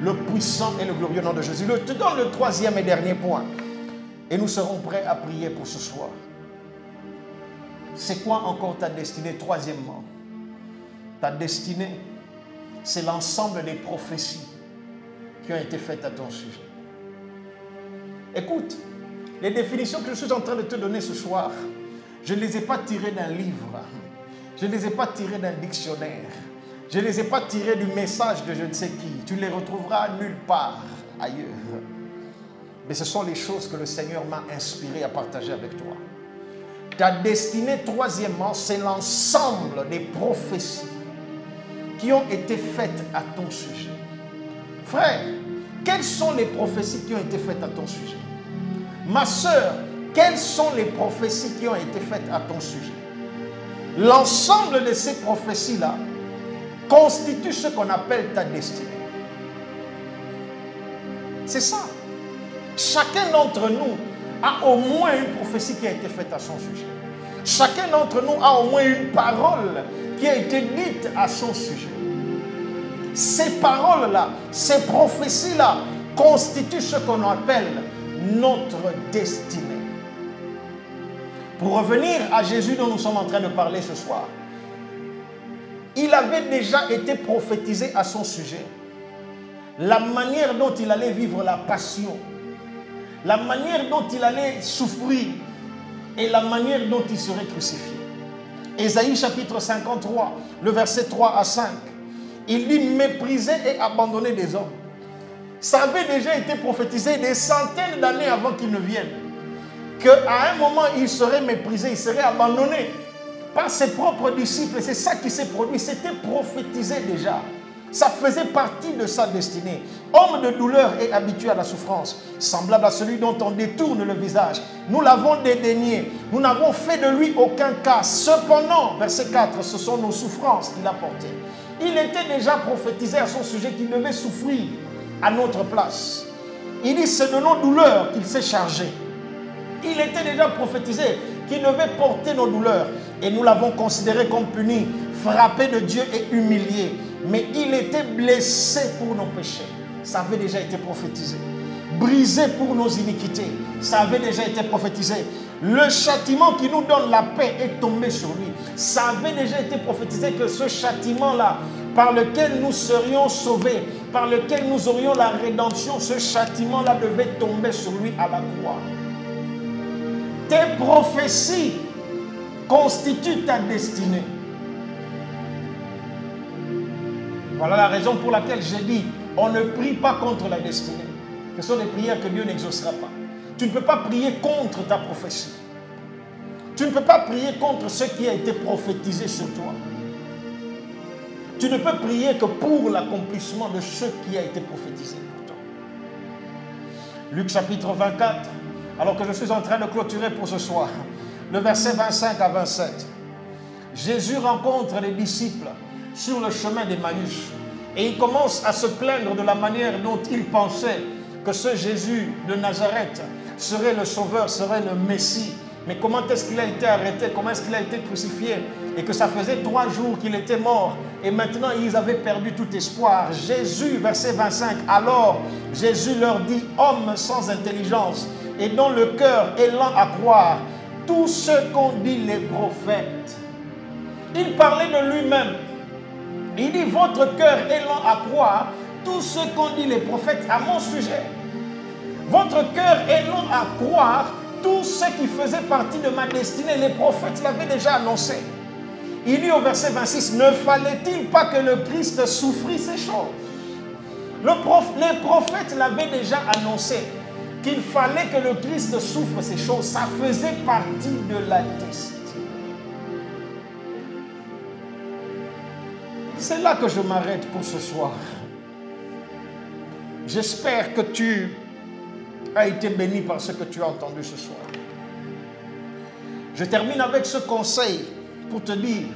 Le puissant et le glorieux nom de Jésus. Je te donne le troisième et dernier point. Et nous serons prêts à prier pour ce soir. C'est quoi encore ta destinée? Troisièmement, ta destinée, c'est l'ensemble des prophéties qui ont été faites à ton sujet. Écoute, les définitions que je suis en train de te donner ce soir, je ne les ai pas tirées d'un livre, je ne les ai pas tirées d'un dictionnaire, je ne les ai pas tirées du message de je ne sais qui. Tu ne les retrouveras nulle part ailleurs. Mais ce sont les choses que le Seigneur m'a inspiré à partager avec toi. Ta destinée, troisièmement, c'est l'ensemble des prophéties qui ont été faites à ton sujet. Frère, quelles sont les prophéties qui ont été faites à ton sujet? Ma sœur, quelles sont les prophéties qui ont été faites à ton sujet? L'ensemble de ces prophéties-là constitue ce qu'on appelle ta destinée. C'est ça. Chacun d'entre nous a au moins une prophétie qui a été faite à son sujet. Chacun d'entre nous a au moins une parole qui a été dite à son sujet. Ces paroles-là, ces prophéties-là constituent ce qu'on appelle notre destinée. Pour revenir à Jésus dont nous sommes en train de parler ce soir, il avait déjà été prophétisé à son sujet la manière dont il allait vivre la passion, la manière dont il allait souffrir et la manière dont il serait crucifié. Ésaïe chapitre 53, le verset 3 à 5. Il dit mépriser et abandonner des hommes. Ça avait déjà été prophétisé des centaines d'années avant qu'il ne vienne. Qu'à un moment, il serait méprisé, il serait abandonné par ses propres disciples. C'est ça qui s'est produit. C'était prophétisé déjà. Ça faisait partie de sa destinée. Homme de douleur et habitué à la souffrance, semblable à celui dont on détourne le visage. Nous l'avons dédaigné. Nous n'avons fait de lui aucun cas. Cependant, verset 4, ce sont nos souffrances qu'il a portées. Il était déjà prophétisé à son sujet qu'il devait souffrir à notre place. Il dit, c'est de nos douleurs qu'il s'est chargé. Il était déjà prophétisé qu'il devait porter nos douleurs. Et nous l'avons considéré comme puni, frappé de Dieu et humilié. Mais il était blessé pour nos péchés. Ça avait déjà été prophétisé. Brisé pour nos iniquités. Ça avait déjà été prophétisé. Le châtiment qui nous donne la paix est tombé sur lui. Ça avait déjà été prophétisé que ce châtiment-là, par lequel nous serions sauvés, par lequel nous aurions la rédemption, ce châtiment-là devait tomber sur lui à la croix. Tes prophéties constituent ta destinée. Voilà la raison pour laquelle j'ai dit, on ne prie pas contre la destinée. Ce sont des prières que Dieu n'exaucera pas. Tu ne peux pas prier contre ta prophétie. Tu ne peux pas prier contre ce qui a été prophétisé sur toi. Tu ne peux prier que pour l'accomplissement de ce qui a été prophétisé pour toi. Luc chapitre 24, alors que je suis en train de clôturer pour ce soir, le verset 25 à 27. Jésus rencontre les disciples sur le chemin d'Emmaüs et il commence à se plaindre de la manière dont il pensait que ce Jésus de Nazareth serait le sauveur, serait le Messie. Mais comment est-ce qu'il a été arrêté? Comment est-ce qu'il a été crucifié? Et que ça faisait 3 jours qu'il était mort. Et maintenant, ils avaient perdu tout espoir. Jésus, verset 25, alors Jésus leur dit, hommes sans intelligence et dont le cœur est lent à croire tout ce qu'ont dit les prophètes. Il parlait de lui-même. Il dit, votre cœur est lent à croire tout ce qu'ont dit les prophètes à mon sujet. Votre cœur est lent à croire tout ce qui faisait partie de ma destinée. Les prophètes l'avaient déjà annoncé. Il dit au verset 26, ne fallait-il pas que le Christ souffrit ces choses? Les prophètes l'avaient déjà annoncé. qu'il fallait que le Christ souffre ces choses. Ça faisait partie de la destinée. C'est là que je m'arrête pour ce soir. J'espère que tu as été béni par ce que tu as entendu ce soir. Je termine avec ce conseil pour te dire,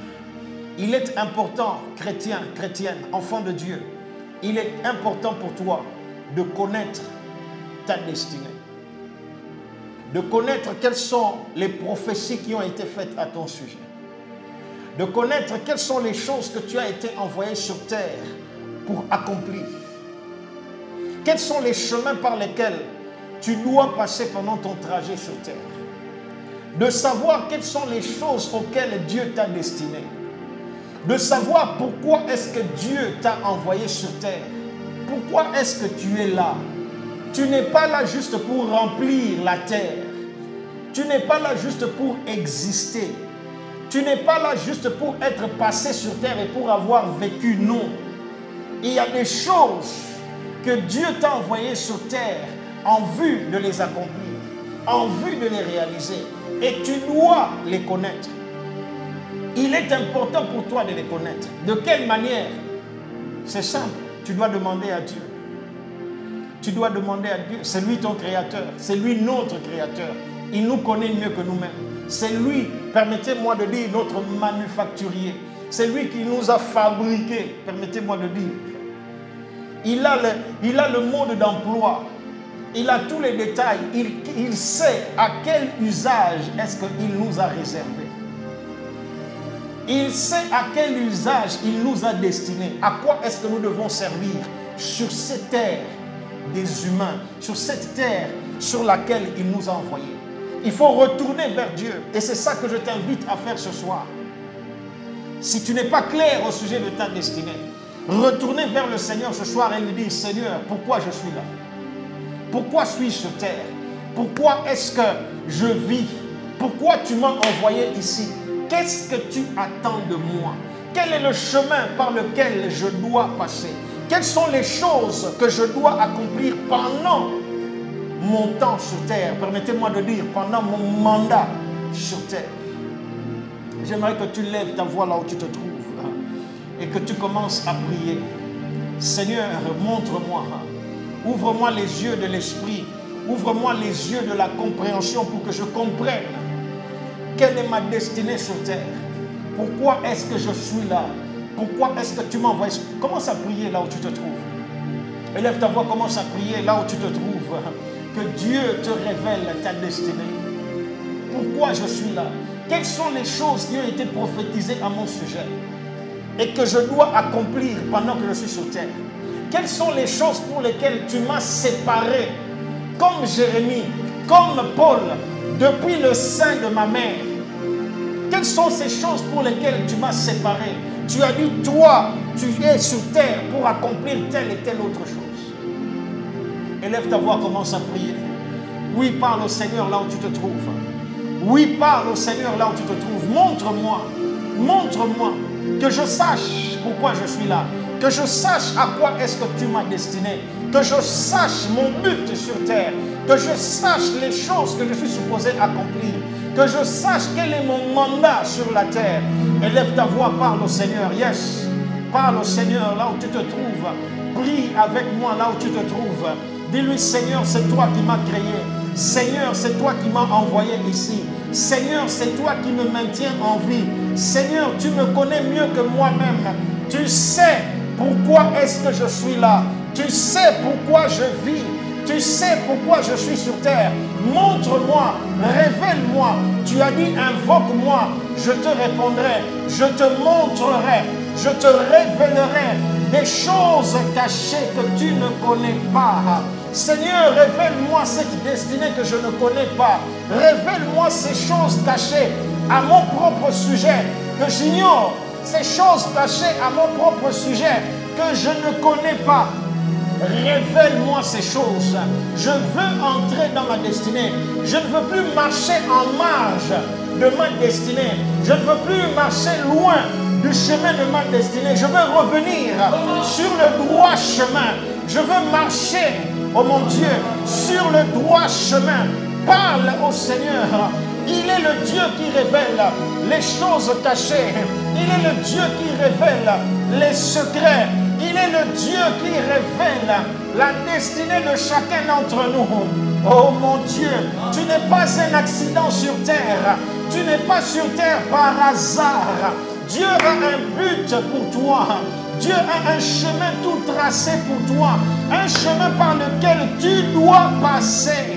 il est important, chrétien, chrétienne, enfant de Dieu, il est important pour toi de connaître ta destinée. De connaître quelles sont les prophéties qui ont été faites à ton sujet. De connaître quelles sont les choses que tu as été envoyé sur terre pour accomplir. Quels sont les chemins par lesquels tu dois passer pendant ton trajet sur terre. De savoir quelles sont les choses auxquelles Dieu t'a destiné. De savoir pourquoi est-ce que Dieu t'a envoyé sur terre. Pourquoi est-ce que tu es là? Tu n'es pas là juste pour remplir la terre. Tu n'es pas là juste pour exister. Tu n'es pas là juste pour être passé sur terre et pour avoir vécu. Non. Il y a des choses que Dieu t'a envoyées sur terre en vue de les accomplir, en vue de les réaliser. Et tu dois les connaître. Il est important pour toi de les connaître. De quelle manière? C'est simple. Tu dois demander à Dieu. Tu dois demander à Dieu. C'est lui ton créateur. C'est lui notre créateur. Il nous connaît mieux que nous-mêmes. C'est lui, permettez-moi de dire, notre manufacturier. C'est lui qui nous a fabriqués, permettez-moi de dire. Il a le mode d'emploi. Il a tous les détails. Il sait à quel usage est-ce qu'il nous a réservé. Il sait à quel usage il nous a destinés. À quoi est-ce que nous devons servir sur cette terre des humains, sur cette terre sur laquelle il nous a envoyés. Il faut retourner vers Dieu. Et c'est ça que je t'invite à faire ce soir. Si tu n'es pas clair au sujet de ta destinée, retournez vers le Seigneur ce soir et lui dire, Seigneur, pourquoi je suis là? Pourquoi suis-je sur terre? Pourquoi est-ce que je vis? Pourquoi tu m'as envoyé ici? Qu'est-ce que tu attends de moi? Quel est le chemin par lequel je dois passer? Quelles sont les choses que je dois accomplir pendant mon temps sur terre? Permettez-moi de dire, pendant mon mandat sur terre. J'aimerais que tu lèves ta voix là où tu te trouves et que tu commences à prier. Seigneur, montre-moi. Ouvre-moi les yeux de l'esprit. Ouvre-moi les yeux de la compréhension pour que je comprenne quelle est ma destinée sur terre. Pourquoi est-ce que je suis là? Pourquoi est-ce que tu m'envoies? Commence à prier là où tu te trouves. Élève ta voix, commence à prier là où tu te trouves. Que Dieu te révèle ta destinée. Pourquoi je suis là? Quelles sont les choses qui ont été prophétisées à mon sujet et que je dois accomplir pendant que je suis sur terre? Quelles sont les choses pour lesquelles tu m'as séparé, comme Jérémie, comme Paul, depuis le sein de ma mère? Quelles sont ces choses pour lesquelles tu m'as séparé? Tu as dit, toi, tu es sur terre pour accomplir telle et telle autre chose. Élève ta voix, commence à prier. Oui, parle au Seigneur là où tu te trouves. Oui, parle au Seigneur là où tu te trouves. Montre-moi, montre-moi, que je sache pourquoi je suis là. Que je sache à quoi est-ce que tu m'as destiné. Que je sache mon but sur terre. Que je sache les choses que je suis supposé accomplir. Que je sache quel est mon mandat sur la terre. Élève ta voix, parle au Seigneur. Yes, parle au Seigneur là où tu te trouves. Prie avec moi là où tu te trouves. Dis-lui, Seigneur, c'est toi qui m'as créé. Seigneur, c'est toi qui m'as envoyé ici. Seigneur, c'est toi qui me maintiens en vie. Seigneur, tu me connais mieux que moi-même. Tu sais pourquoi est-ce que je suis là. Tu sais pourquoi je vis. Tu sais pourquoi je suis sur terre. Montre-moi, révèle-moi. Tu as dit, invoque-moi, je te répondrai. Je te montrerai, je te révélerai des choses cachées que tu ne connais pas. Seigneur, révèle-moi cette destinée que je ne connais pas. Révèle-moi ces choses cachées à mon propre sujet que j'ignore. Ces choses cachées à mon propre sujet que je ne connais pas. Révèle-moi ces choses. Je veux entrer dans ma destinée. Je ne veux plus marcher en marge de ma destinée. Je ne veux plus marcher loin du chemin de ma destinée. Je veux revenir sur le droit chemin. Je veux marcher Oh mon Dieu, sur le droit chemin. Parle au Seigneur. Il est le Dieu qui révèle les choses cachées. Il est le Dieu qui révèle les secrets. Il est le Dieu qui révèle la destinée de chacun d'entre nous. Oh mon Dieu, tu n'es pas un accident sur terre. Tu n'es pas sur terre par hasard. Dieu a un but pour toi. Dieu a un chemin tout tracé pour toi. Un chemin par lequel tu dois passer.